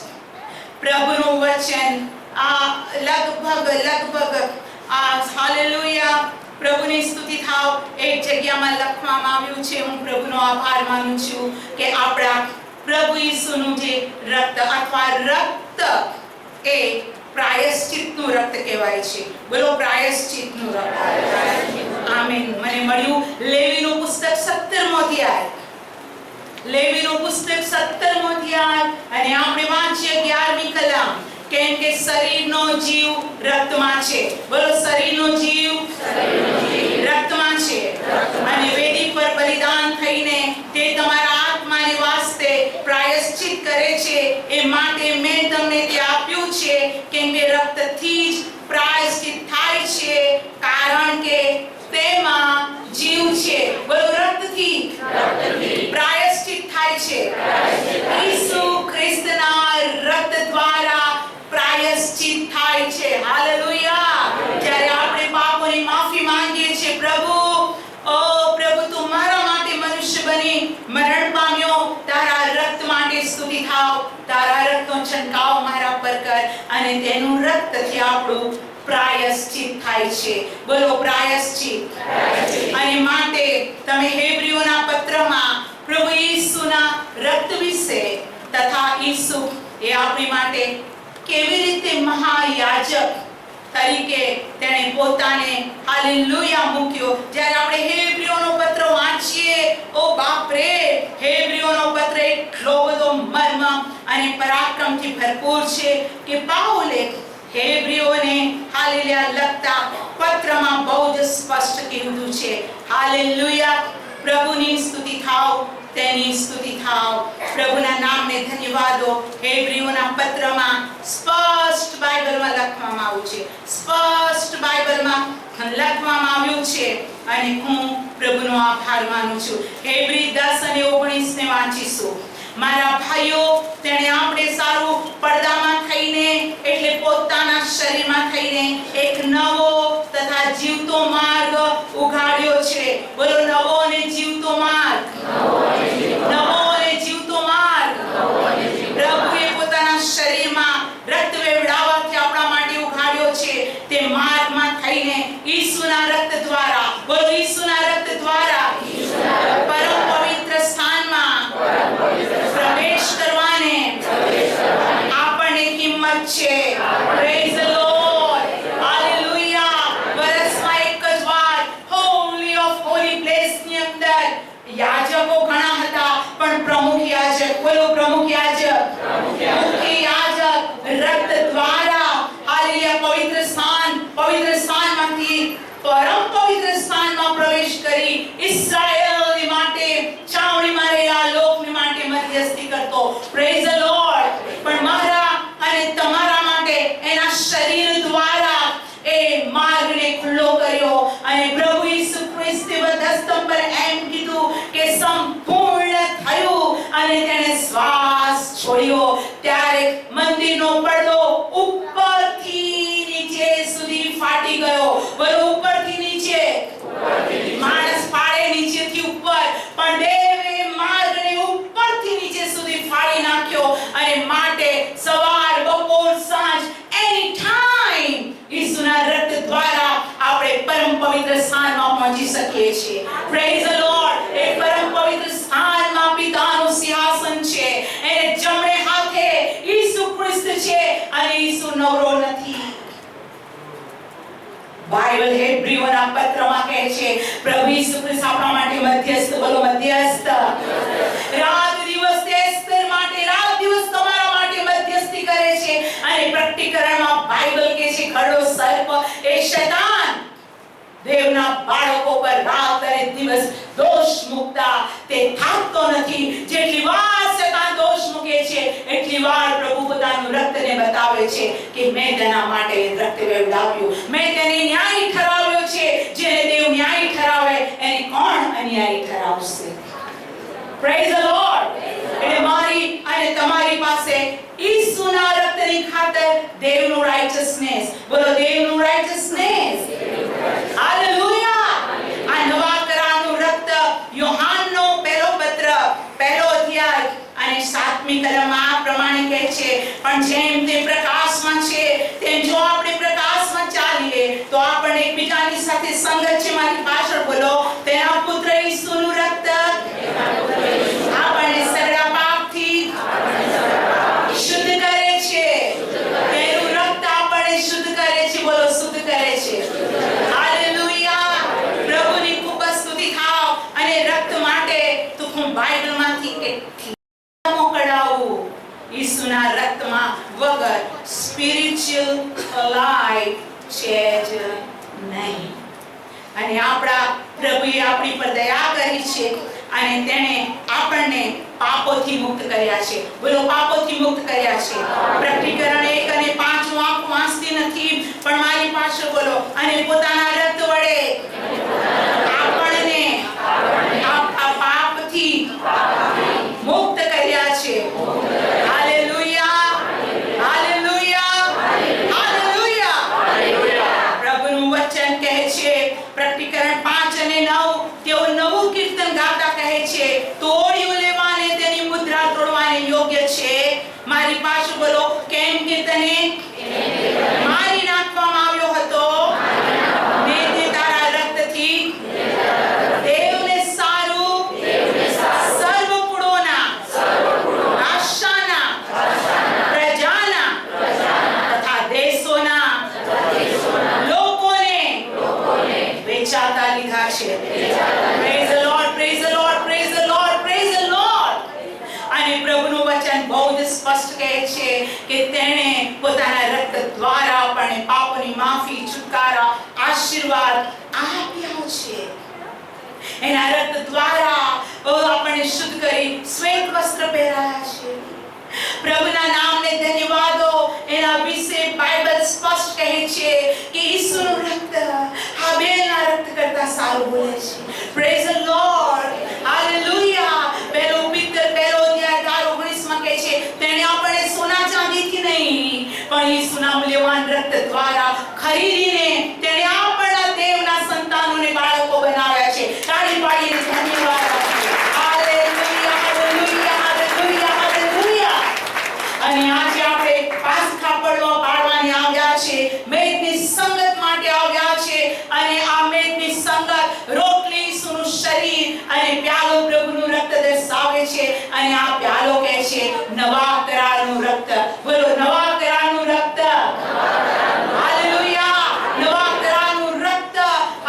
પ્રભુનું વચન આ લગભગ હાલેલુયા. પ્રભુની સ્તુતિ થાવ. એક જગ્યામાં લખવામાં આવ્યું છે. હું પ્રભુનો આભાર માનું છું કે આપણા પ્રભુ ઈસુનું જે રક્ત અથવા રક્ત એ પ્રાયશ્ચિતનું રક્ત કહેવાય છે. બોલો, પ્રાયશ્ચિતનું રક્ત. આમીન. મને મળ્યું લેવીનું પુસ્તક 17મો અધ્યાય. લેવીનું પુસ્તક 17મો અધ્યાય અને આપણે વાંચીએ 11મી કલમ. કેમ કે શરીરનો જીવ રક્તમાં છે. બોલો, શરીરનો જીવ રક્તમાં છે. અને વેદી પર બલિદાન થઈને તે તમારા આત્માને વાસ્તે પ્રાયશ્ચિત કરે છે. એ માટે મેં તમને તે આપ્યું છે. કેમ કે રક્તથી જ પ્રાયશ્ચિત થાય છે, કારણ કે તેમાં જીવ છે. બોલો, રક્તથી પ્રાયશ્ચિત થાય છે. ઈસુ ખ્રિસ્તના રક્ત દ્વારા પ્રાયશ્ચિત થાય છે. હાલેલુયા. જ્યારે આપણે પાપોની માફી માંગીએ છીએ, પ્રભુ, ઓ પ્રભુ, તું મારા માટે મનુષ્ય બની મરણ પામ્યો, તારા રક્ત માટે સ્તુતિ થાવ, તારા રક્તનો છંટકાવ મારા પર કર અને તેનું રક્તથી આપણું પ્રાયશ્ચિત થાય છે. બોલો, પ્રાયશ્ચિત. અને માટે તમે હેબ્રીઓના પત્રમાં પ્રભુ ઈસુના રક્ત વિશે તથા ઈસુ એ આપણી માટે કેવી રીતે મહાયાજક તરીકે તેણે પોતાને હાલેલુયા મૂક્યો. જ્યારે આપણે હેબ્રીઓનો પત્ર વાંચીએ, ઓ બાપ રે, હેબ્રીઓનો પત્ર એટલો બધો મર્મ અને પરાક્રમથી ભરપૂર છે કે પાઉલે હેબ્રીઓને હાલેલુયા લખતા પત્રમાં બહુ જ સ્પષ્ટ કીધું છે. હાલેલુયા. પ્રભુની સ્તુતિ થાવ, તેની સ્તુતિ થાવ. પ્રભુના નામને ધન્યવાદો. હેબ્રીઓના પત્રમાં સ્પષ્ટ બાઇબલમાં લખવામાં આવ્યું છે. સ્પષ્ટ બાઇબલમાં લખવામાં આવ્યું છે અને હું પ્રભુનો આભાર માનું છું. હેબ્રી 10 અને 19 ને વાંચીશું. મારા ભાઈઓ, તેણે આપણે સારું પડદામાં થઈને, એટલે પોતાના શરીરમાં થઈને એક નવો તથા જીવતો માર્ગ ઉઘાડ્યો છે. બોલો, નવો અને જીવતો માર્ગ. નવો અને જીવતો માર્ગ. પ્રભુએ પોતાના શરીરમાં રક્ત વેવડાવવાથી આપણા માટે ઉઘાડ્યો છે. તે માર્ગમાં થઈને ઈસુના રક્ત દ્વારા, બોલો, ઈસુના રક્ત દ્વારા પરમ પવિત્ર સ્થાનમાં પ્રવેશ કરવાને આપણને કિંમત છે. Praise the Lord. હાલેલુયા. વર્ષમાં એક જ વાર હોલી ઓફ હોલી પ્લેસની અંદર યાજકો ઘણા હતા, પણ પ્રમુખ યાજક, બોલો, પ્રમુખ યાજક, મુખ્ય યાજક રક્ત દ્વારા હાલેલુયા પવિત્ર સ્થાનમાંથી પરમ પવિત્ર સ્થાનમાં પ્રવેશ કરી ઇસ્રાયેલની માટે, ચાવડીમાં રહેલા લોકની માટે મધ્યસ્થી કરતો. Praise the lord. પણ મારા અને તમારા માટે એના શરીર દ્વારા એ માર્ગને ખુલ્લો કર્યો અને પ્રભુ ઈસુ ખ્રિસ્તે વધસ્તંભ પર એમ કીધું કે સંપૂર્ણ થયું અને તેણે શ્વાસ છોડ્યો. ત્યારે મંદિરનો પડદો ઉપરથી નીચે સુધી ફાટી ગયો. બોલો, ઉપરથી નીચે. માણસ પાડે નીચેથી ઉપર, પણ દેવે માર્ગને ઉપરથી નીચે સુધી ફાડી નાખ્યો. અને માટે સવાર, બપોર, સાંજ, એની ટાઈમ ઈસુના રક્ત દ્વારા આપણે પરમ પવિત્ર સ્થાનમાં પહોંચી શકીએ છીએ. Praise the Lord. એ પરમ પવિત્ર સ્થાનમાં પિતાનું સિંહાસન છે. એને જમણે હાથે ઈસુ ખ્રિસ્ત છે અને ઈસુ નવરો નથી. બાઇબલ હેબ્રીઓના પત્રમાં કહે છે પ્રભુ ઈસુ ખ્રિસ્ત આપણા માટે મધ્યસ્થ. બોલો, મધ્યસ્થ. રાત દિવસ એસ્તર માટે, રાત દિવસ તમારા માટે મધ્યસ્થી કરે છે. અને પ્રકટીકરણમાં બાઇબલ કહે છે ખરડો સર્પ એ શૈતાન દેવના બાળકો પર રાત અને દિવસ દોષ મૂકતા તે થાકતો નથી. જેટલી વાર શૈતાન દોષ મૂકે છે, એટલી વાર પ્રભુ પોતાનું રક્તને બતાવે છે કે મેં તેના માટે રક્ત વેવડાવ્યું, મેં તેને ન્યાયી ઠરાવ્યો છે. જેને દેવ ન્યાયી ઠરાવે એને કોણ અન્યાયી ઠરાવશે? Praise the Lord. એટલે મારી અને તમારી પાસે ઈસુના રક્તની ખાતર દેવનું રાઇચસનેસ. બોલો, દેવનું રાઇચસનેસ. હાલેલુયા. આ નવા કરારનું રક્ત યોહાનનો પહેલો પત્ર, પહેલો અધ્યાય અને 7મી કલમમાં આ પ્રમાણે કહે છે, પણ જેમ તે પ્રકાશમાં છે તેમ જો આપણે પ્રકાશમાં ચાલીએ તો આપણને એકબીજાની સાથે સંગત છે. મારી પાછળ બોલો, તેના પુત્ર ઈસુનું રક્ત આપણને સગળા પાપથી શુદ્ધ કરે છે. તેનું રક્ત આપણને શુદ્ધ કરે છે. બોલો, શુદ્ધ કરે છે. હાલેલુયા. વગર સ્પિરિચ્યુઅલ લાઈફ છે જ નહીં. અને આપણા પ્રભુએ આપણી પર દયા કરી છે અને તેણે આપણને પાપોથી મુક્ત કર્યા છે. બોલો, પાપોથી મુક્ત કર્યા છે. પ્રકટીકરણ 1 અને 5 હું આંખ વાંચતી નથી, પણ મારી પાસે બોલો. અને પોતાના રક્ત વડે આપણને આ પાપથી મુક્ત કર્યા છે. હાલેલુયા, હાલેલુયા, હાલેલુયા. પ્રભુનું વચન કહે છે, પ્રકટીકરણ 5 અને 9, તેઓ નવું કીર્તન ગાતા કહે છે, તોડિયું લેવાને તેની મુદ્રા તોડવાને યોગ્ય છે. મારી પાસે બોલો, કેમ કે તને મારી નાખવામાં આવ્યો હતો ને તે તારા રક્તથી દેવને સારું સર્વ કુળોના, ભાષાના, પ્રજાના તથા દેશોના લોકોને વેચાતા લીધા છે. Praise the lord, praise the lord, praise the lord, praise the Lord. અને પ્રભુનું વચન બહુ જ સ્પષ્ટ કહે છે કે તેણે પોતાના રક્ત દ્વારા આપણને પાપોની માફી, છુટકારા, આશીર્વાદ આપ્યો છે. એના રક્ત દ્વારા આપણને શુદ્ધ કરી શ્વેત વસ્ત્ર પહેરાયા છે. પ્રભુના નામને ધન્યવાદો. એના વિશે બાઇબલ સ્પષ્ટ કહે છે કે ઈસુનું રક્ત હાબેલના રક્ત કરતા સારું બોલે છે. Praise the Lord, hallelujah. પહેલો પિત્તર 1:19 માં કહે છે, તેણે આપણને સોના ચાંદીથી નહીં પણ ઈસુના મૂલ્યવાન રક્ત દ્વારા ખરીદીને તેણે આપણા દેવના સંતાનોને બાળકો બનાવ્યા છે. તાળી પાડીને ધન્યવાદ આપીએ. હાલેલુયા, હાલેલુયા, હાલેલુયા, હાલેલુયા. અને આજે આપણે પાસખા પડવા પાડવાની આવ્યા છે, મેદની સંગત માટે આવ્યા છે. અને આ મેદની સંગત રોટલી ઈસુનું શરીર અને પ્યાલો પ્રભુનું રક્ત દર્શાવે છે. અને આ પ્યાલો કહે છે નવા કરારનું રક્ત. બોલો, નવા કરારનું રક્ત. હાલેલુયા, નવા કરારનું રક્ત.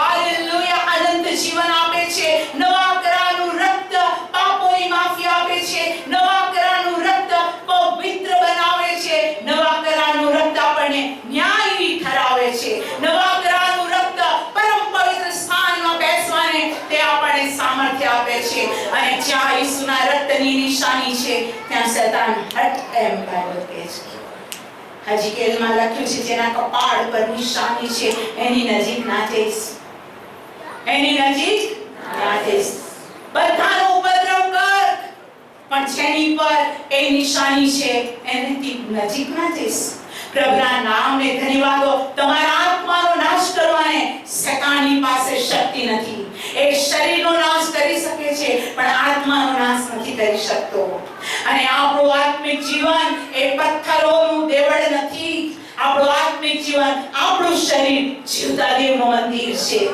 હાલેલુયા, અનંત જીવન આપે છે. નવા કરારનું રક્ત પાપોની માફી આપે છે. નવા કરારનું રક્ત પવિત્ર બનાવે છે. નવા કરારનું રક્ત આપણને ન્યાયી ઠરાવે છે. નવા કરારનું રક્ત પરમ પવિત્ર સ્થાનમાં બેસવાને તે આપણને સામર્થ્ય આપે છે. અને જ્યાં ઈસુના રક્તની નિશાની છે ત્યાં શૈતાન હટ એમ બાઇબલ કહે છે. હજકીએલમાં લખ્યું છે, જેના કપાળ પર નિશાની છે એની નજીક ના જઈશ, એની નજીક ના જઈશ. બધાનો ઉપદ્રવ કર, પણ જેની પર એ નિશાની છે એની નજીક ના જઈશ. પ્રભુના નામને ધન્યવાદો. તમારા આત્માનો નાશ કરવાને શૈતાનની પાસે શક્તિ નથી. એ શરીરનો નાશ કરી શકે છે પણ આત્માનો નાશ નથી કરી શકતો. અને આપણું આત્મિક જીવન એ પથ્થરોનું દેવળ નથી. આપણું આત્મિક જીવન, આપણું શરીર જીવતા દેવનું મંદિર છે.